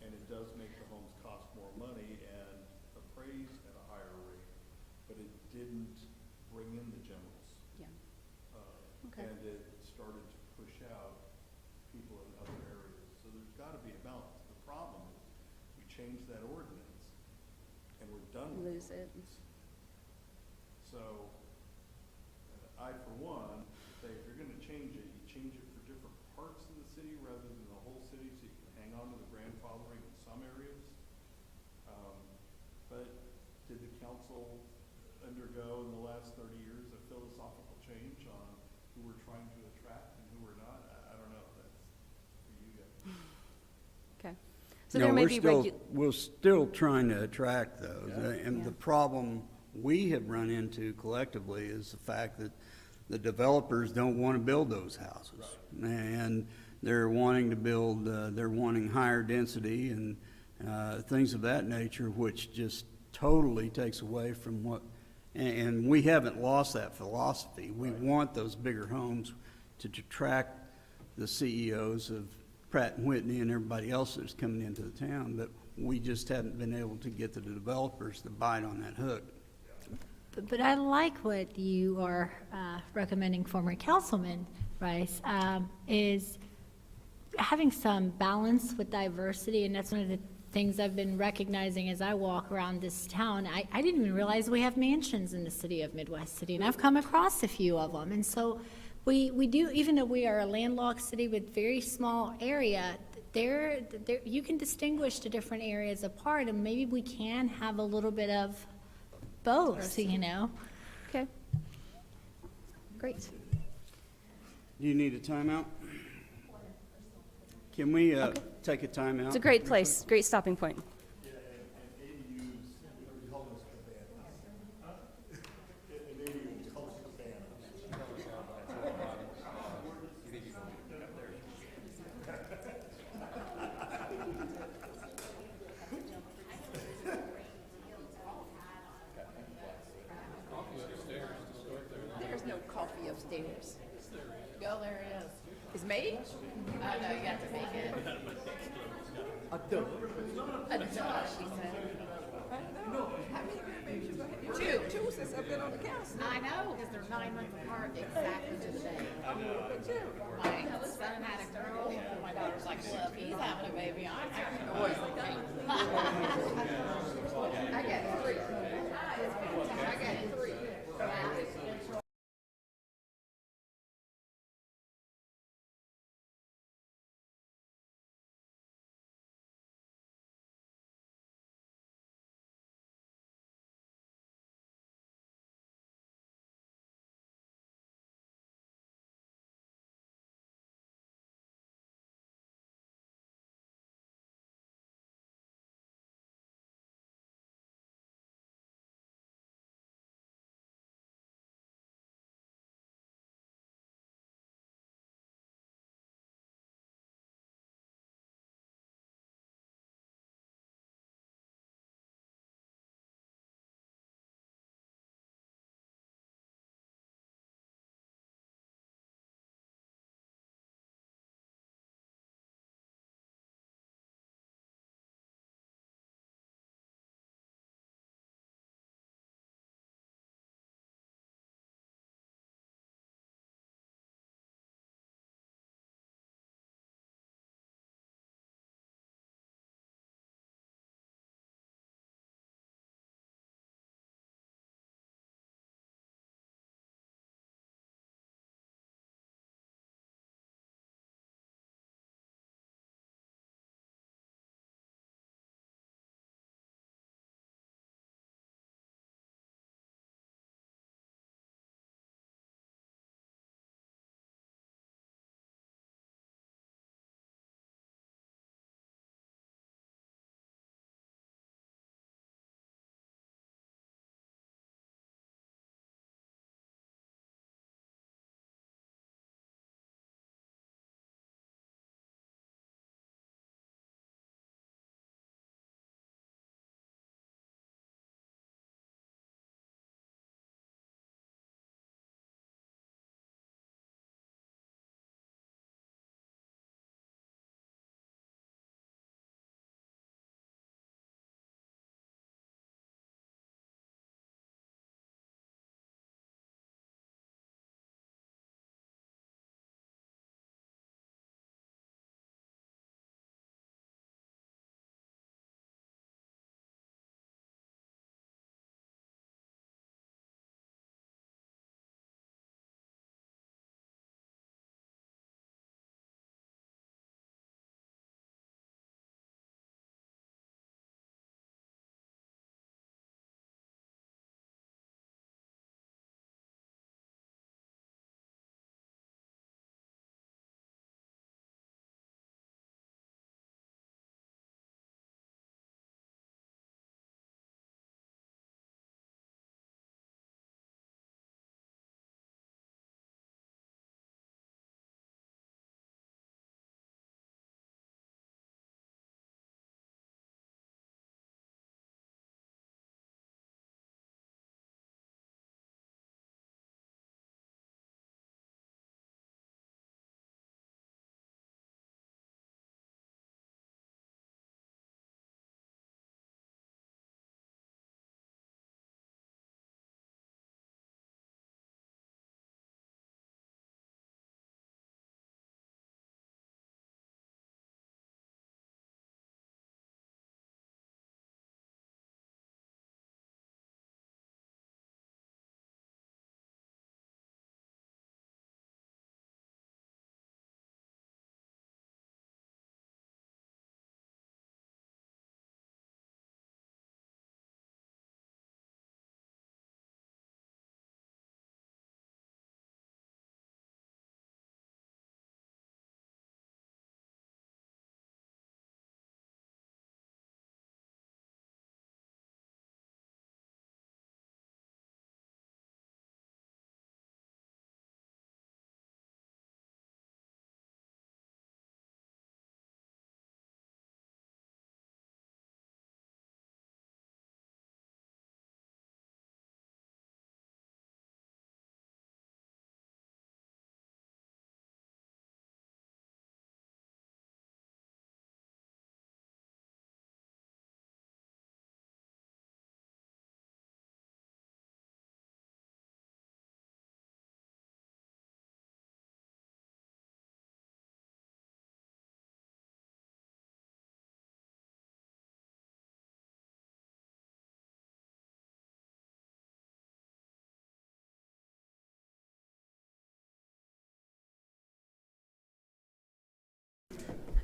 and it does make the homes cost more money and appraise at a higher rate, but it didn't bring in the generals. Yeah. Okay. And it started to push out people in other areas. So there's gotta be a balance. The problem is, we changed that ordinance, and we're done with Lose it. So, I, for one, say if you're gonna change it, you change it for different parts of the city rather than the whole city, so you can hang on to the grandfathering in some areas. But did the council undergo in the last 30 years a philosophical change on who we're trying to attract and who we're not? I don't know, that's for you guys. Okay. So No, there may we're be still, we're still trying to attract those. And Yeah. the problem we have run into collectively is the fact that the developers don't want to build those houses. And they're wanting to build, they're wanting higher density and things of that nature, which just totally takes away from what, and we haven't lost that philosophy. We want those bigger homes to attract the CEOs of Pratt and Whitney and everybody else that's coming into the town, but we just haven't been able to get the developers to bite on that hook. But I like what you are recommending, former Councilman Rice, is having some balance with diversity, and that's one of the things I've been recognizing as I walk around this town. I didn't even realize we have mansions in the city of Midwest City, and I've come across a few of them. And so we do, even though we are a landlocked city with very small area, you can distinguish the different areas apart, and maybe we can have a little bit of both, Okay. Great. Do you need a timeout? Can we take a timeout? It's a great place, great stopping point. Yeah, and ADUs, we call those cabanas. An ADU is called a cabana. There's no coffee upstairs. Go, there it is. It's made? I know, you have to make it. A donut, she said. Two since I've been on the council. I know, because they're 9 months apart exactly to the day. My son had a girl, and my daughter's like, well, if he's having a baby, I'm having a boy. I got three. I got three.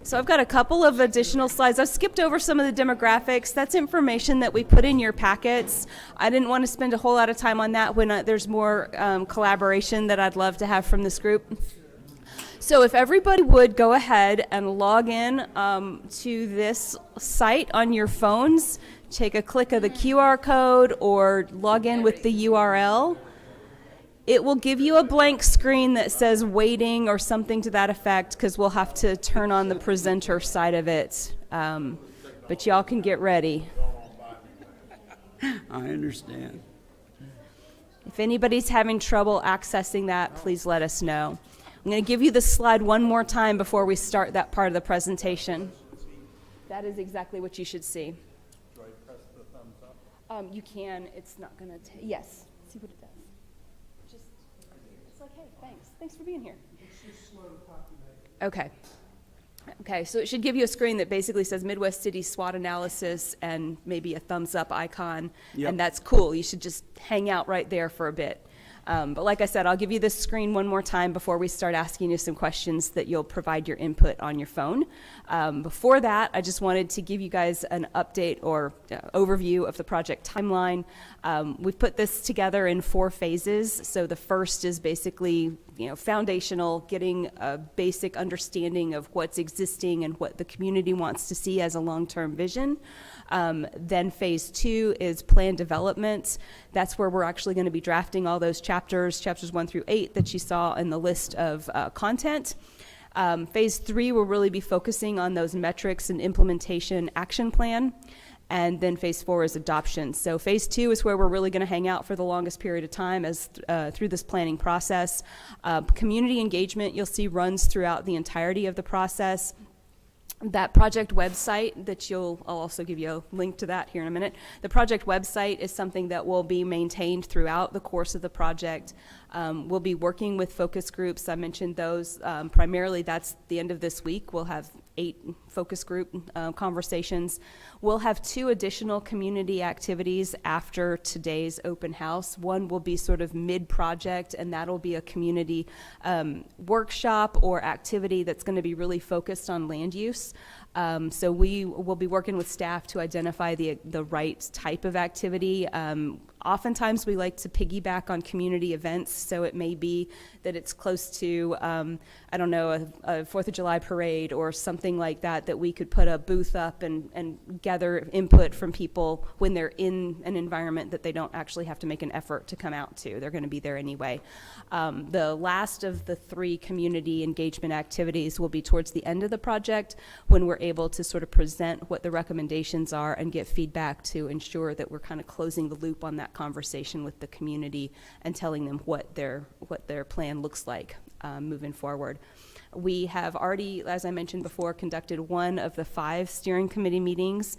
So I've got a couple of additional slides. I've skipped over some of the demographics. That's information that we put in your packets. I didn't want to spend a whole lot of time on that when there's more collaboration that I'd love to have from this group. So if everybody would go ahead and log in to this site on your phones, take a click of the QR code or log in with the URL. It will give you a blank screen that says waiting or something to that effect, because we'll have to turn on the presenter side of it. But y'all can get ready. I understand. If anybody's having trouble accessing that, please let us know. I'm going to give you the slide one more time before we start that part of the presentation. That is exactly what you should see. Do I press the thumbs up? You can. It's not going to. Yes. See what it does. Just. It's like, hey, thanks. Thanks for being here. Okay. Okay. So it should give you a screen that basically says Midwest City SWOT analysis and maybe a thumbs up icon, Yep. and that's cool. You should just hang out right there for a bit. But like I said, I'll give you this screen one more time before we start asking you some questions that you'll provide your input on your phone. Before that, I just wanted to give you guys an update or overview of the project timeline. We've put this together in 4 phases. So the first is basically, foundational, getting a basic understanding of what's existing and what the community wants to see as a long-term vision. Then phase 2 is plan development. That's where we're actually going to be drafting all those chapters 1 through 8 that you saw in the list of content. Phase 3 will really be focusing on those metrics and implementation action plan. And then phase 4 is adoption. So phase 2 is where we're really going to hang out for the longest period of time as through this planning process. Community engagement, you'll see, runs throughout the entirety of the process. That project website that I'll also give you a link to that here in a minute. The project website is something that will be maintained throughout the course of the project. We'll be working with focus groups. I mentioned those. Primarily, that's the end of this week. We'll have 8 focus group conversations. We'll have 2 additional community activities after today's open house. One will be sort of mid-project, and that'll be a community workshop or activity that's going to be really focused on land use. So we will be working with staff to identify the right type of activity. Oftentimes we like to piggyback on community events, so it may be that it's close to, a 4th of July parade or something like that, that we could put a booth up and gather input from people when they're in an environment that they don't actually have to make an effort to come out to. They're going to be there anyway. The last of the 3 community engagement activities will be towards the end of the project, when we're able to sort of present what the recommendations are and get feedback to ensure that we're kind of closing the loop on that conversation with the community and telling them what their plan looks like moving forward. We have already, as I mentioned before, conducted 1 of the 5 steering committee meetings.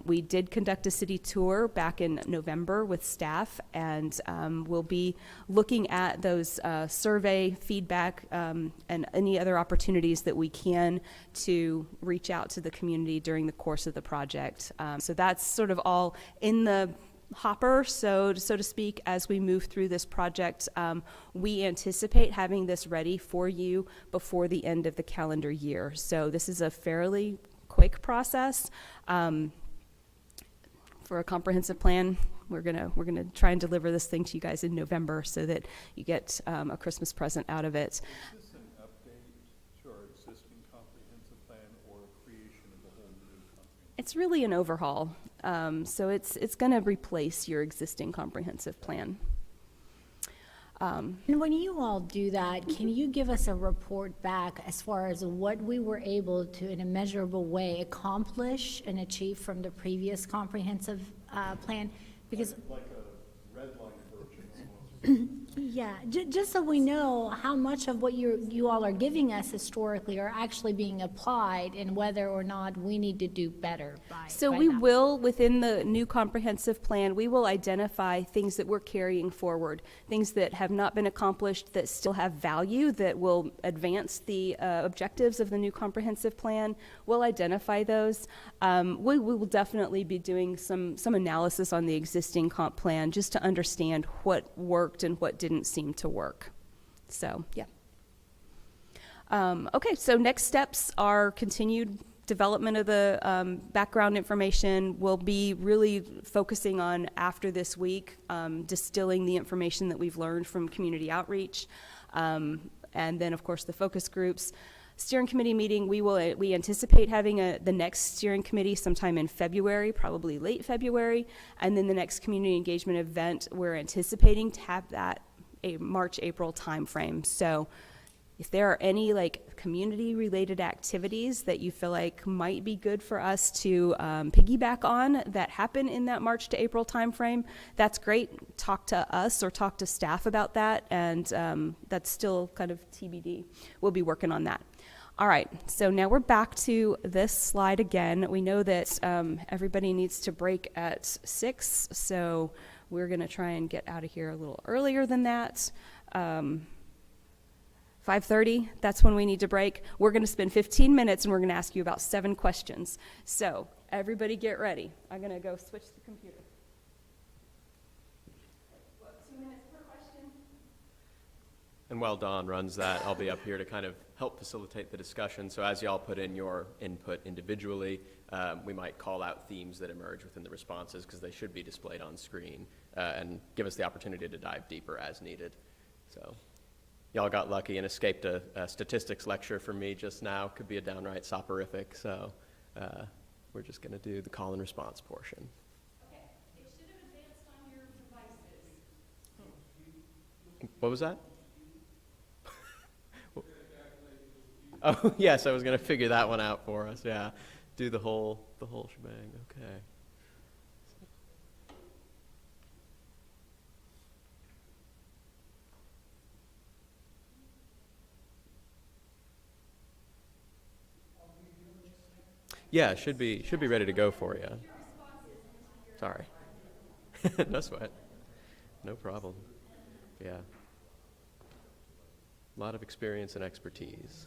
We did conduct a city tour back in November with staff, and we'll be looking at those survey feedback and any other opportunities that we can to reach out to the community during the course of the project. So that's sort of all in the hopper, so to speak, as we move through this project. We anticipate having this ready for you before the end of the calendar year. So this is a fairly quick process. For a comprehensive plan, we're gonna try and deliver this thing to you guys in November so that you get a Christmas present out of it. Is this an update to our existing comprehensive plan or a creation of a whole new comprehensive? It's really an overhaul. So it's going to replace your existing comprehensive plan. And when you all do that, can you give us a report back as far as what we were able to, in a measurable way, accomplish and achieve from the previous comprehensive plan? Because Like a red line version almost. yeah, just so we know how much of what you all are giving us historically are actually being applied, and whether or not we need to do better by. So by we that. will, within the new comprehensive plan, we will identify things that we're carrying forward, things that have not been accomplished that still have value, that will advance the objectives of the new comprehensive plan. We'll identify those. We will definitely be doing some analysis on the existing comp plan just to understand what worked and what didn't seem to work. So, yeah. Okay, so next steps are continued development of the background information. We'll be really focusing on, after this week, distilling the information that we've learned from community outreach. And then, of course, the focus groups. Steering committee meeting, we anticipate having the next steering committee sometime in February, probably late February. And then the next community engagement event, we're anticipating to have that a March, April timeframe. So if there are any community-related activities that you feel like might be good for us to piggyback on that happen in that March to April timeframe, that's great. Talk to us or talk to staff about that, and that's still kind of TBD. We'll be working on that. All right, so now we're back to this slide again. We know that everybody needs to break at 6, so we're going to try and get out of here a little earlier than that. 5:30, that's when we need to break. We're going to spend 15 minutes and we're going to ask you about 7 questions. So everybody get ready. I'm going to go switch the computer. 2 minutes per question. And while Dawn runs that, I'll be up here to kind of help facilitate the discussion. So as y'all put in your input individually, we might call out themes that emerge within the responses because they should be displayed on screen and give us the opportunity to dive deeper as needed. So y'all got lucky and escaped a statistics lecture from me just now. Could be a downright soporific. So we're just going to do the call and response portion. Okay, it should have advanced on your devices. What was that? Oh, yes, I was going to figure that one out for us. Yeah, do the whole shebang. Okay. Yeah, should be ready to go for you. Sorry. No sweat. No problem. Yeah. A lot of experience and expertise.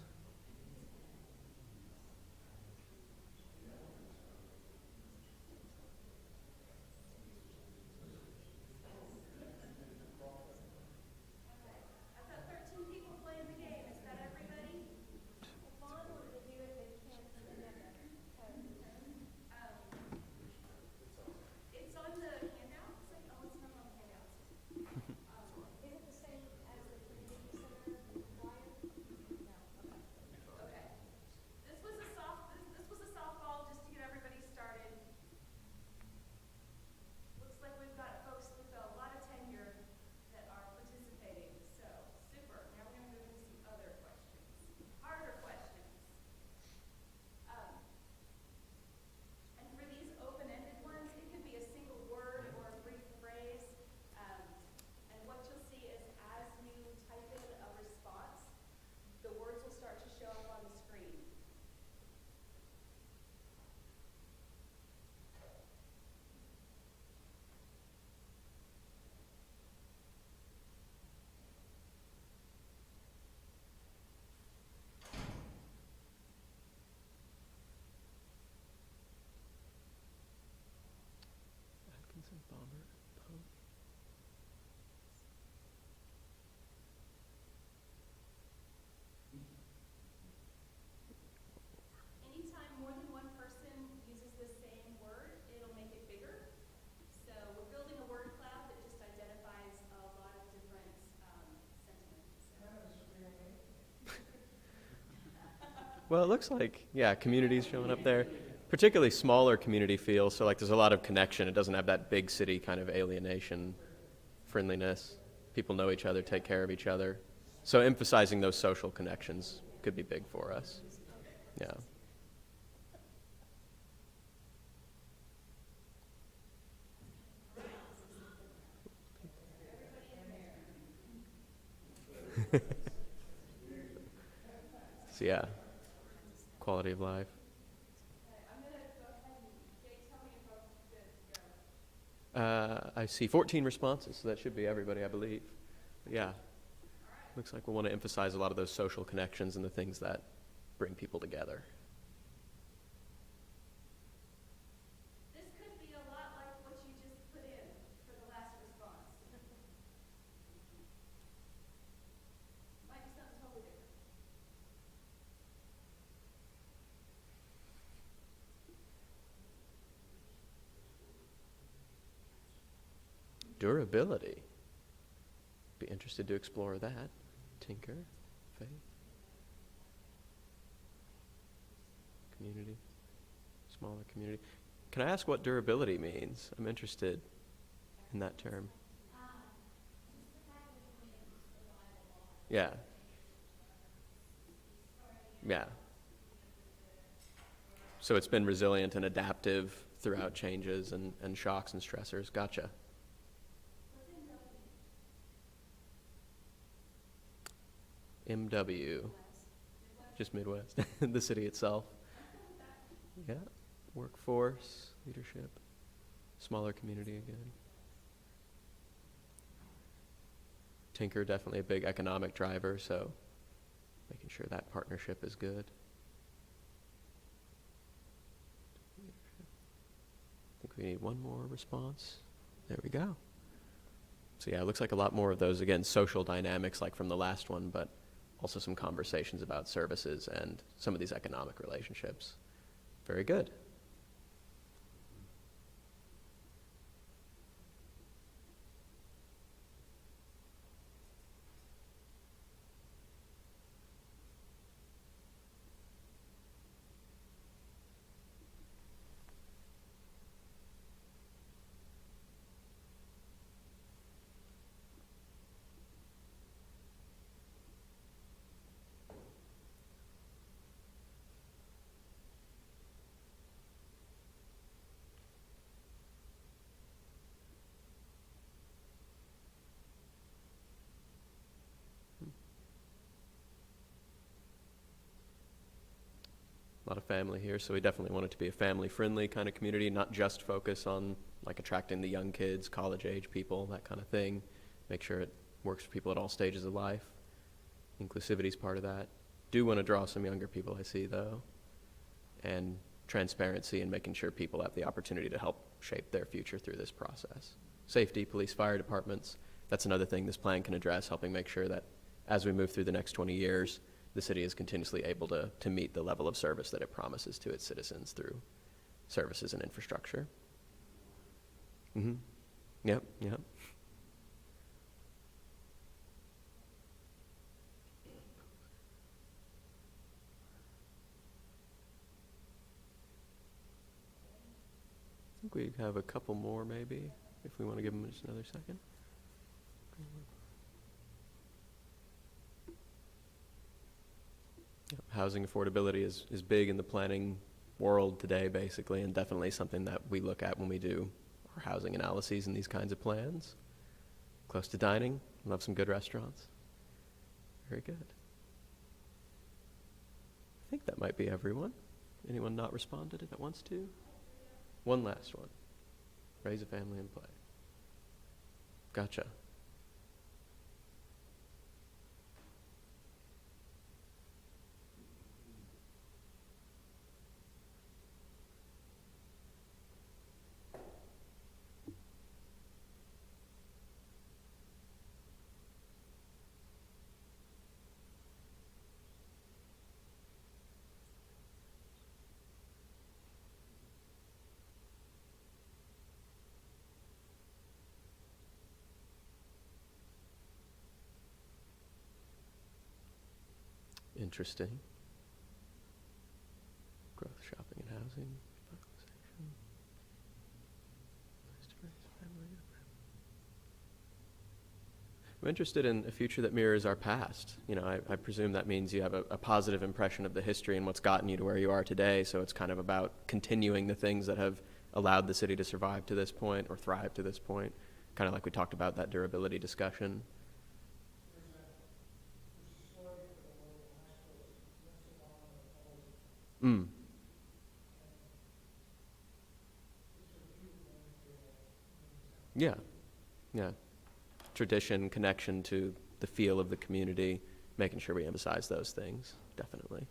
Anytime more than one person uses the same word, it'll make it bigger. So we're building a word cloud that just identifies a lot of different sentiments. Well, it looks like, yeah, communities showing up there. Particularly smaller community feel, so like there's a lot of connection. It doesn't have that big city kind of alienation, friendliness. People know each other, take care of each other. So emphasizing those social connections could be big for us. Yeah. So yeah, quality of life. I see 14 responses, so that should be everybody, I believe. But yeah, looks like we'll want to emphasize a lot of those social connections and the things that bring people together. This could be a lot like what you just put in for the last response. Might be something totally different. Durability. Be interested to explore that. Tinker, faith, community, smaller community. Can I ask what durability means? I'm interested in that term. Yeah. Yeah. So it's been resilient and adaptive throughout changes and shocks and stressors. Gotcha. MW. Just Midwest. The city itself. Yeah. Workforce, leadership, smaller community again. Tinker, definitely a big economic driver, so making sure that partnership is good. I think we need one more response. There we go. So yeah, it looks like a lot more of those, again, social dynamics like from the last one, but also some conversations about services and some of these economic relationships. Very good. A lot of family here, so we definitely want it to be a family-friendly kind of community, not just focus on like attracting the young kids, college-age people, that kind of thing. Make sure it works for people at all stages of life. Inclusivity is part of that. Do want to draw some younger people, I see, though. And transparency and making sure people have the opportunity to help shape their future through this process. Safety, police, fire departments, that's another thing this plan can address, helping make sure that as we move through the next 20 years, the city is continuously able to meet the level of service that it promises to its citizens through services and infrastructure. Mm-hmm. Yep, yep. I think we have a couple more maybe, if we want to give them just another second. Housing affordability is big in the planning world today, basically, and definitely something that we look at when we do our housing analyses and these kinds of plans. Close to dining, love some good restaurants. Very good. I think that might be everyone. Anyone not responded that wants to? One last one. Raise a family and play. Gotcha. Interesting. Growth, shopping, and housing. I'm interested in a future that mirrors our past. You know, I presume that means you have a positive impression of the history and what's gotten you to where you are today, so it's kind of about continuing the things that have allowed the city to survive to this point or thrive to this point, kind of like we talked about that durability discussion. Mm. Yeah, yeah. Tradition, connection to the feel of the community, making sure we emphasize those things, definitely.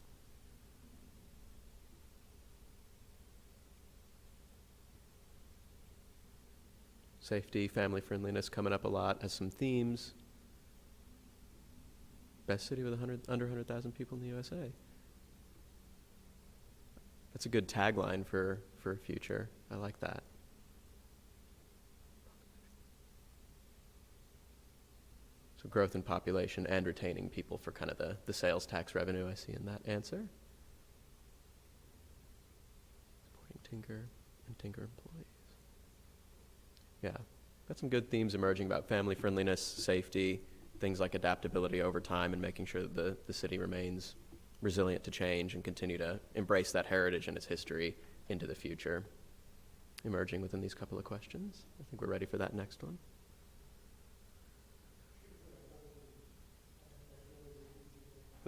Safety, family friendliness coming up a lot as some themes. Best city with under 100,000 people in the USA. That's a good tagline for a future. I like that. So growth in population and retaining people for kind of the sales tax revenue I see in that answer. Supporting Tinker and Tinker employees. Yeah, got some good themes emerging about family friendliness, safety, things like adaptability over time, and making sure that the city remains resilient to change and continue to embrace that heritage and its history into the future. Emerging within these couple of questions. I think we're ready for that next one.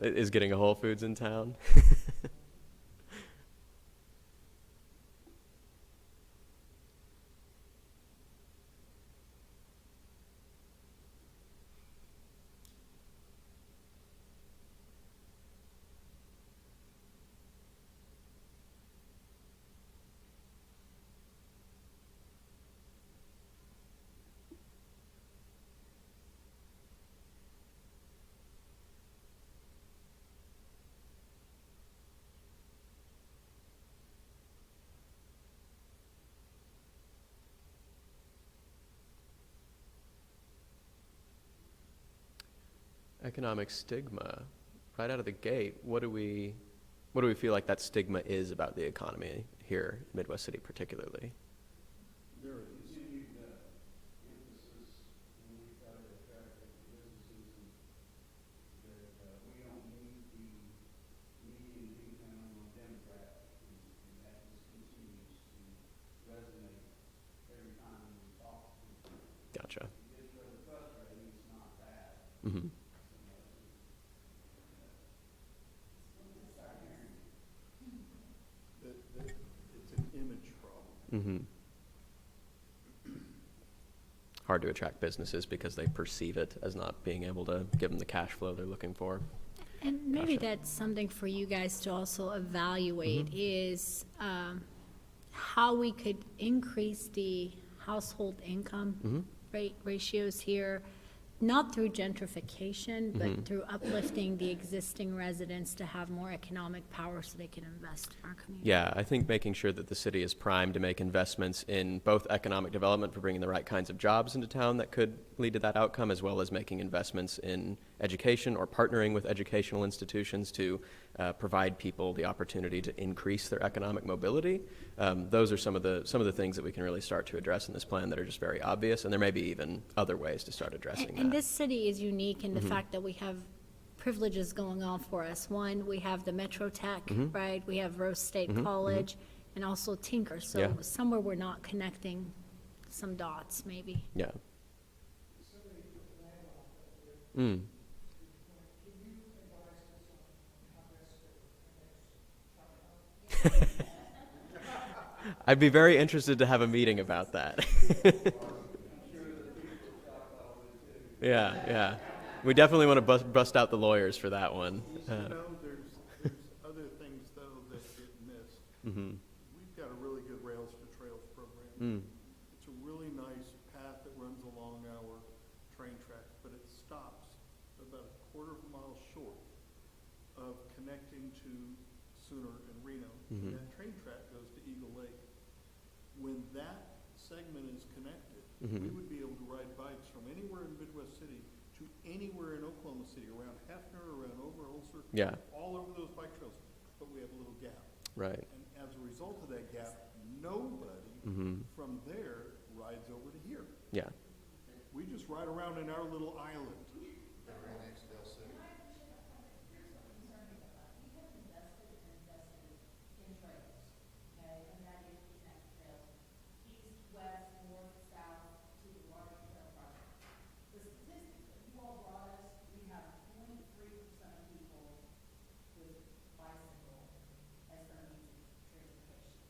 Is getting a Whole Foods in town? Economic stigma, right out of the gate. What do we feel like that stigma is about the economy here in Midwest City particularly? There is. Gotcha. Mm-hmm. It's an image problem. Mm-hmm. Hard to attract businesses because they perceive it as not being able to give them the cash flow they're looking for. And maybe Gotcha. that's something for you guys to also evaluate is how we could increase the household income ratios here, not through gentrification, but through uplifting the existing residents to have more economic power so they can invest in our community. Yeah, I think making sure that the city is primed to make investments in both economic development for bringing the right kinds of jobs into town that could lead to that outcome, as well as making investments in education or partnering with educational institutions to provide people the opportunity to increase their economic mobility. Those are some of the things that we can really start to address in this plan that are just very obvious, and there may be even other ways to start addressing that. And this city is unique in the fact that we have privileges going on for us. One, we have the Metro Tech, right? We have Rose State College, and also Tinker. So Yeah. somewhere we're not connecting some dots, maybe. Yeah. Mm. I'd be very interested to have a meeting about that. Yeah. We definitely want to bust out the lawyers for that one. There's other things, though, that get missed. We've got a really good Rails for Trails program. It's a really nice path that runs along our train tracks, but it stops about a quarter of a mile short of connecting to Sooner and Reno. And that train track goes to Eagle Lake. When that segment is connected, we would be able to ride bikes from anywhere in Midwest City to anywhere in Oklahoma City, around Hefner, around Overall Circle, Yeah. all over those bike trails, but we have a little gap. Right. And as a result of that gap, nobody from there rides over to here. Yeah. We just ride around in our little island.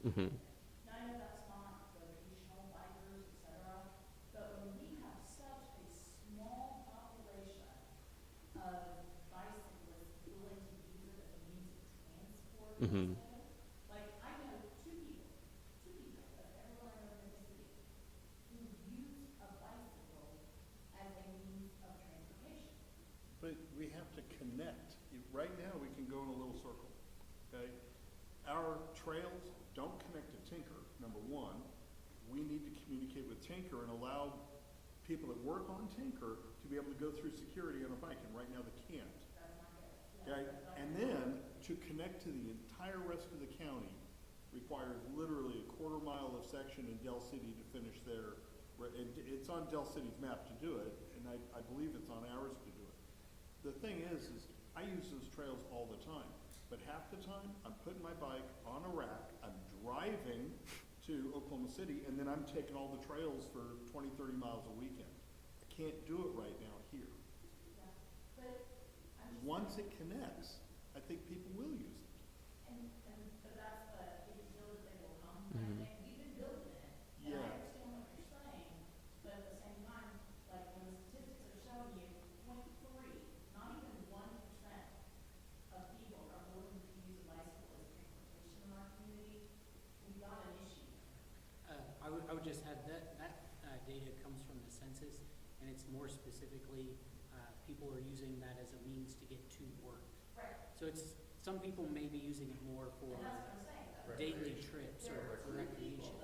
Mm-hmm. Mm-hmm. But we have to connect. Right now, we can go in a little circle, okay? Our trails don't connect to Tinker, number one. We need to communicate with Tinker and allow people that work on Tinker to be able to go through security on a bike, and right now they can't. Okay, and then to connect to the entire rest of the county requires literally a quarter mile of section in Del City to finish their, and it's on Del City's map to do it, and I believe it's on ours to do it. The thing is I use those trails all the time, but half the time I'm putting my bike on a rack, I'm driving to Oklahoma City, and then I'm taking all the trails for 20, 30 miles a weekend. I can't do it right now here. Once it connects, I think people will use it. Yeah. I would just add that data comes from the census, and it's more specifically, people are using that as a means to get to work. Right. So some people may be using it more for daily trips or for recreation.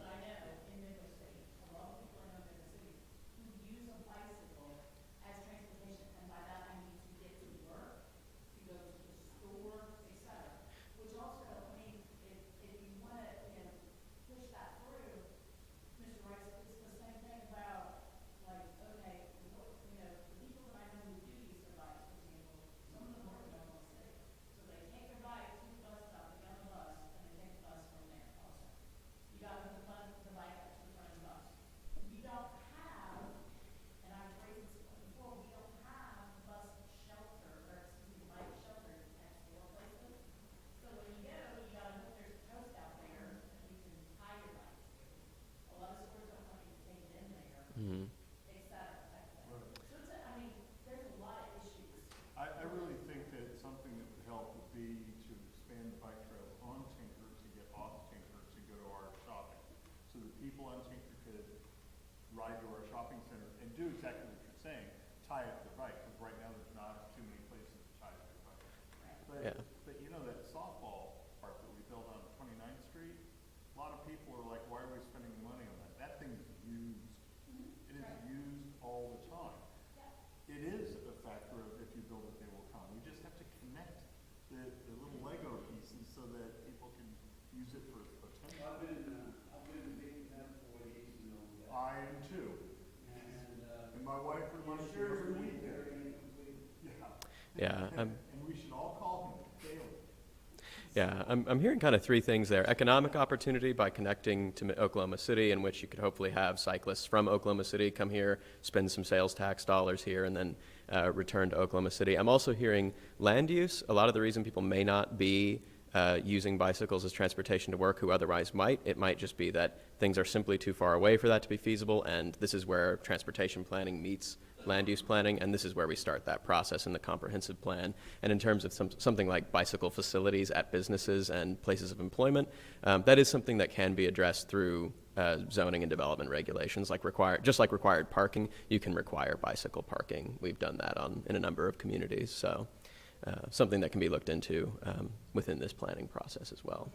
I really think that something that would help would be to expand the bike trails on Tinker to get off Tinker to go to our shopping. So that people on Tinker could ride to our shopping center and do exactly what you're saying, tie up their bike, because right now there's not too many places to tie up their bike. Yeah. But you know that softball park that we built on 29th Street, a lot of people are like, why are we spending money on that? That thing's used. It is used all the time. It is a factor of if you build it, they will come. We just have to connect the little Lego pieces so that people can use it for potential. I've been a big fan for years, you know. I am too. And my wife reminds me every week. Yeah. And we should all call him daily. Yeah, I'm hearing kind of three things there. Economic opportunity by connecting to Oklahoma City, in which you could hopefully have cyclists from Oklahoma City come here, spend some sales tax dollars here, and then return to Oklahoma City. I'm also hearing land use. A lot of the reason people may not be using bicycles as transportation to work who otherwise might, it might just be that things are simply too far away for that to be feasible, and this is where transportation planning meets land use planning, and this is where we start that process in the comprehensive plan. And in terms of something like bicycle facilities at businesses and places of employment, that is something that can be addressed through zoning and development regulations, like required parking. You can require bicycle parking. We've done that in a number of communities, so something that can be looked into within this planning process as well.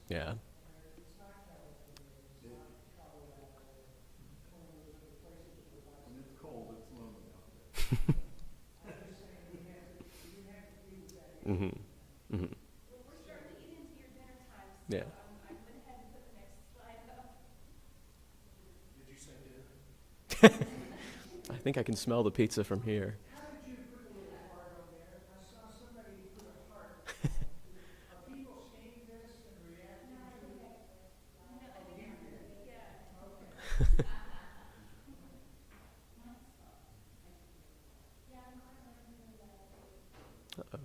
Yeah. When it's cold, it's lonely out there. Mm-hmm. Mm-hmm. Well, we're starting to eat into your dinner time, so Yeah. I went ahead and put the next slide up. Did you say dinner? I think I can smell the pizza from here. How did you put a little heart on there? I saw somebody put a heart. Are people seeing this and reacting to it? Uh-oh.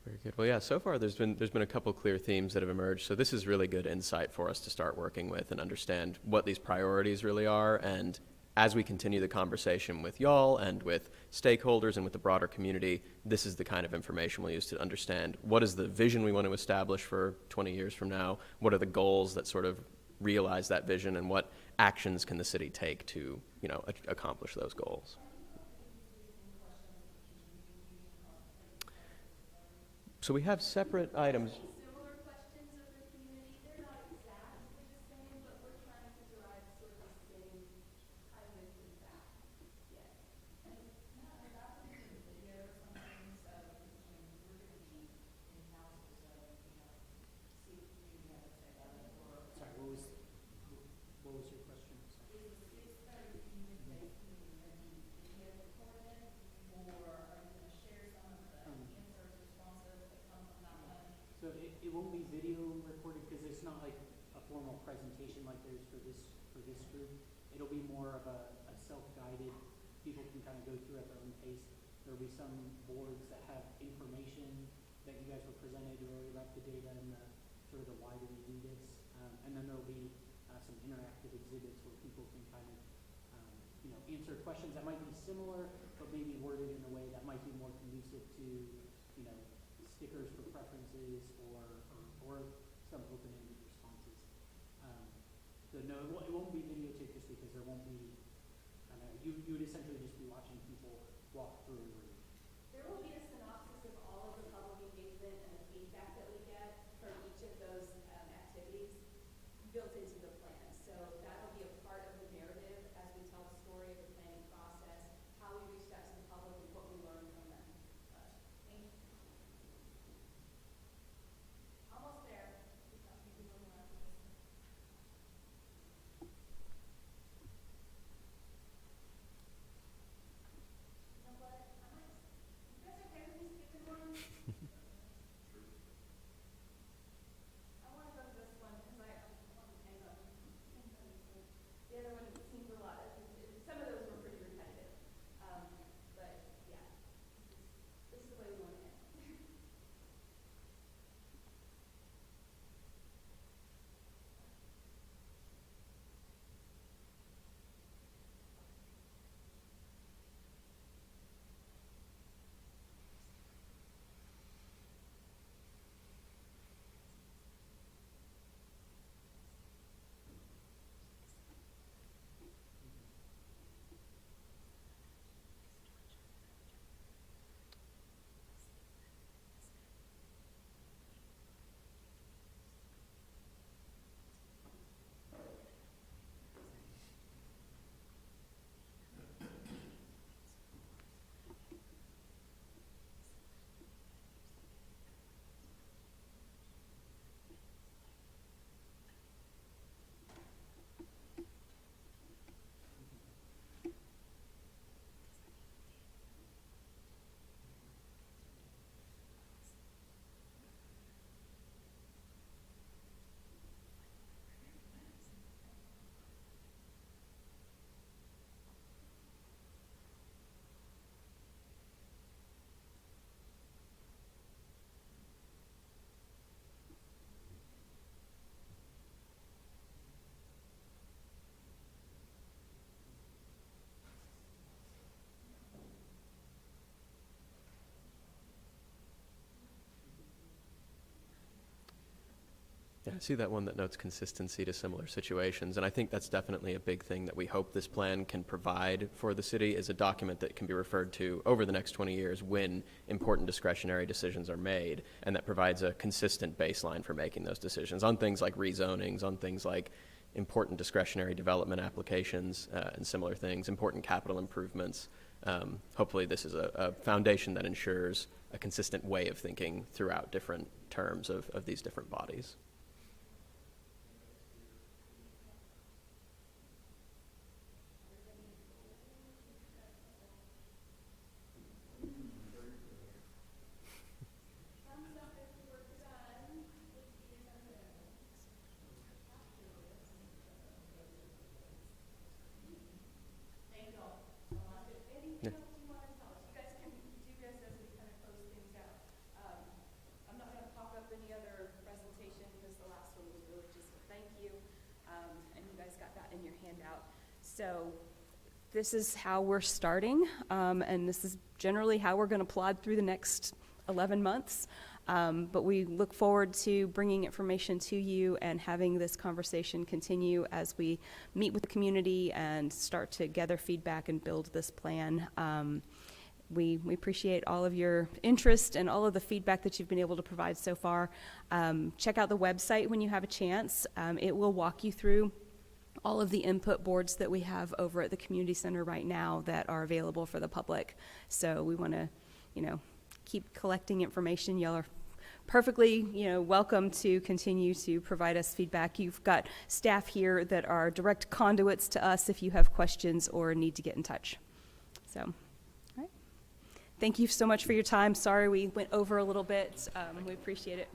Very good. Well, yeah, so far there's been a couple clear themes that have emerged. So this is really good insight for us to start working with and understand what these priorities really are, and as we continue the conversation with y'all and with stakeholders and with the broader community, this is the kind of information we'll use to understand what is the vision we want to establish for 20 years from now, what are the goals that sort of realize that vision, and what actions can the city take to, accomplish those goals. So we have separate items. Similar questions of the community, they're not exactly the same, but we're trying to derive sort of the same kind of feedback. Yes. Sorry, what was your question? Sorry. So it won't be video recorded because it's not like a formal presentation like there's for this group. It'll be more of a self-guided, people can kind of go through at their own pace. There'll be some boards that have information that you guys were presented earlier about the data and the sort of the why do we do this. And then there'll be some interactive exhibits where people can kind of answer questions that might be similar, but maybe worded in a way that might be more conducive to, stickers for preferences or some open-ended responses. So no, it won't be videotaped just because there won't be, you would essentially just be watching people walk through a room. There will be a synopsis of all of the public engagement and the feedback that we get from each of those activities built into the plan. So that'll be a part of the narrative as we tell the story of the planning process, how we reached out to the public and what we learned from them. Thank you. Almost there. The other one seems a lot, some of those were pretty repetitive. But yeah, this is the way we want to end. Yeah, I see that one that notes consistency to similar situations, and I think that's definitely a big thing that we hope this plan can provide for the city, is a document that can be referred to over the next 20 years when important discretionary decisions are made, and that provides a consistent baseline for making those decisions on things like rezonings, on things like important discretionary development applications and similar things, important capital improvements. Hopefully this is a foundation that ensures a consistent way of thinking throughout different terms of these different bodies. Anything else you want to tell us? You guys can do this as we kind of close things out. I'm not going to pop up any other presentation because the last one was really just a thank you. And you guys got that in your handout. So this is how we're starting, and this is generally how we're going to plod through the next 11 months. But we look forward to bringing information to you and having this conversation continue as we meet with the community and start to gather feedback and build this plan. We appreciate all of your interest and all of the feedback that you've been able to provide so far. Check out the website when you have a chance. It will walk you through all of the input boards that we have over at the community center right now that are available for the public. So we want to, keep collecting information. Y'all are perfectly, welcome to continue to provide us feedback. You've got staff here that are direct conduits to us if you have questions or need to get in touch. So, all right. Thank you so much for your time. Sorry we went over a little bit. We appreciate it.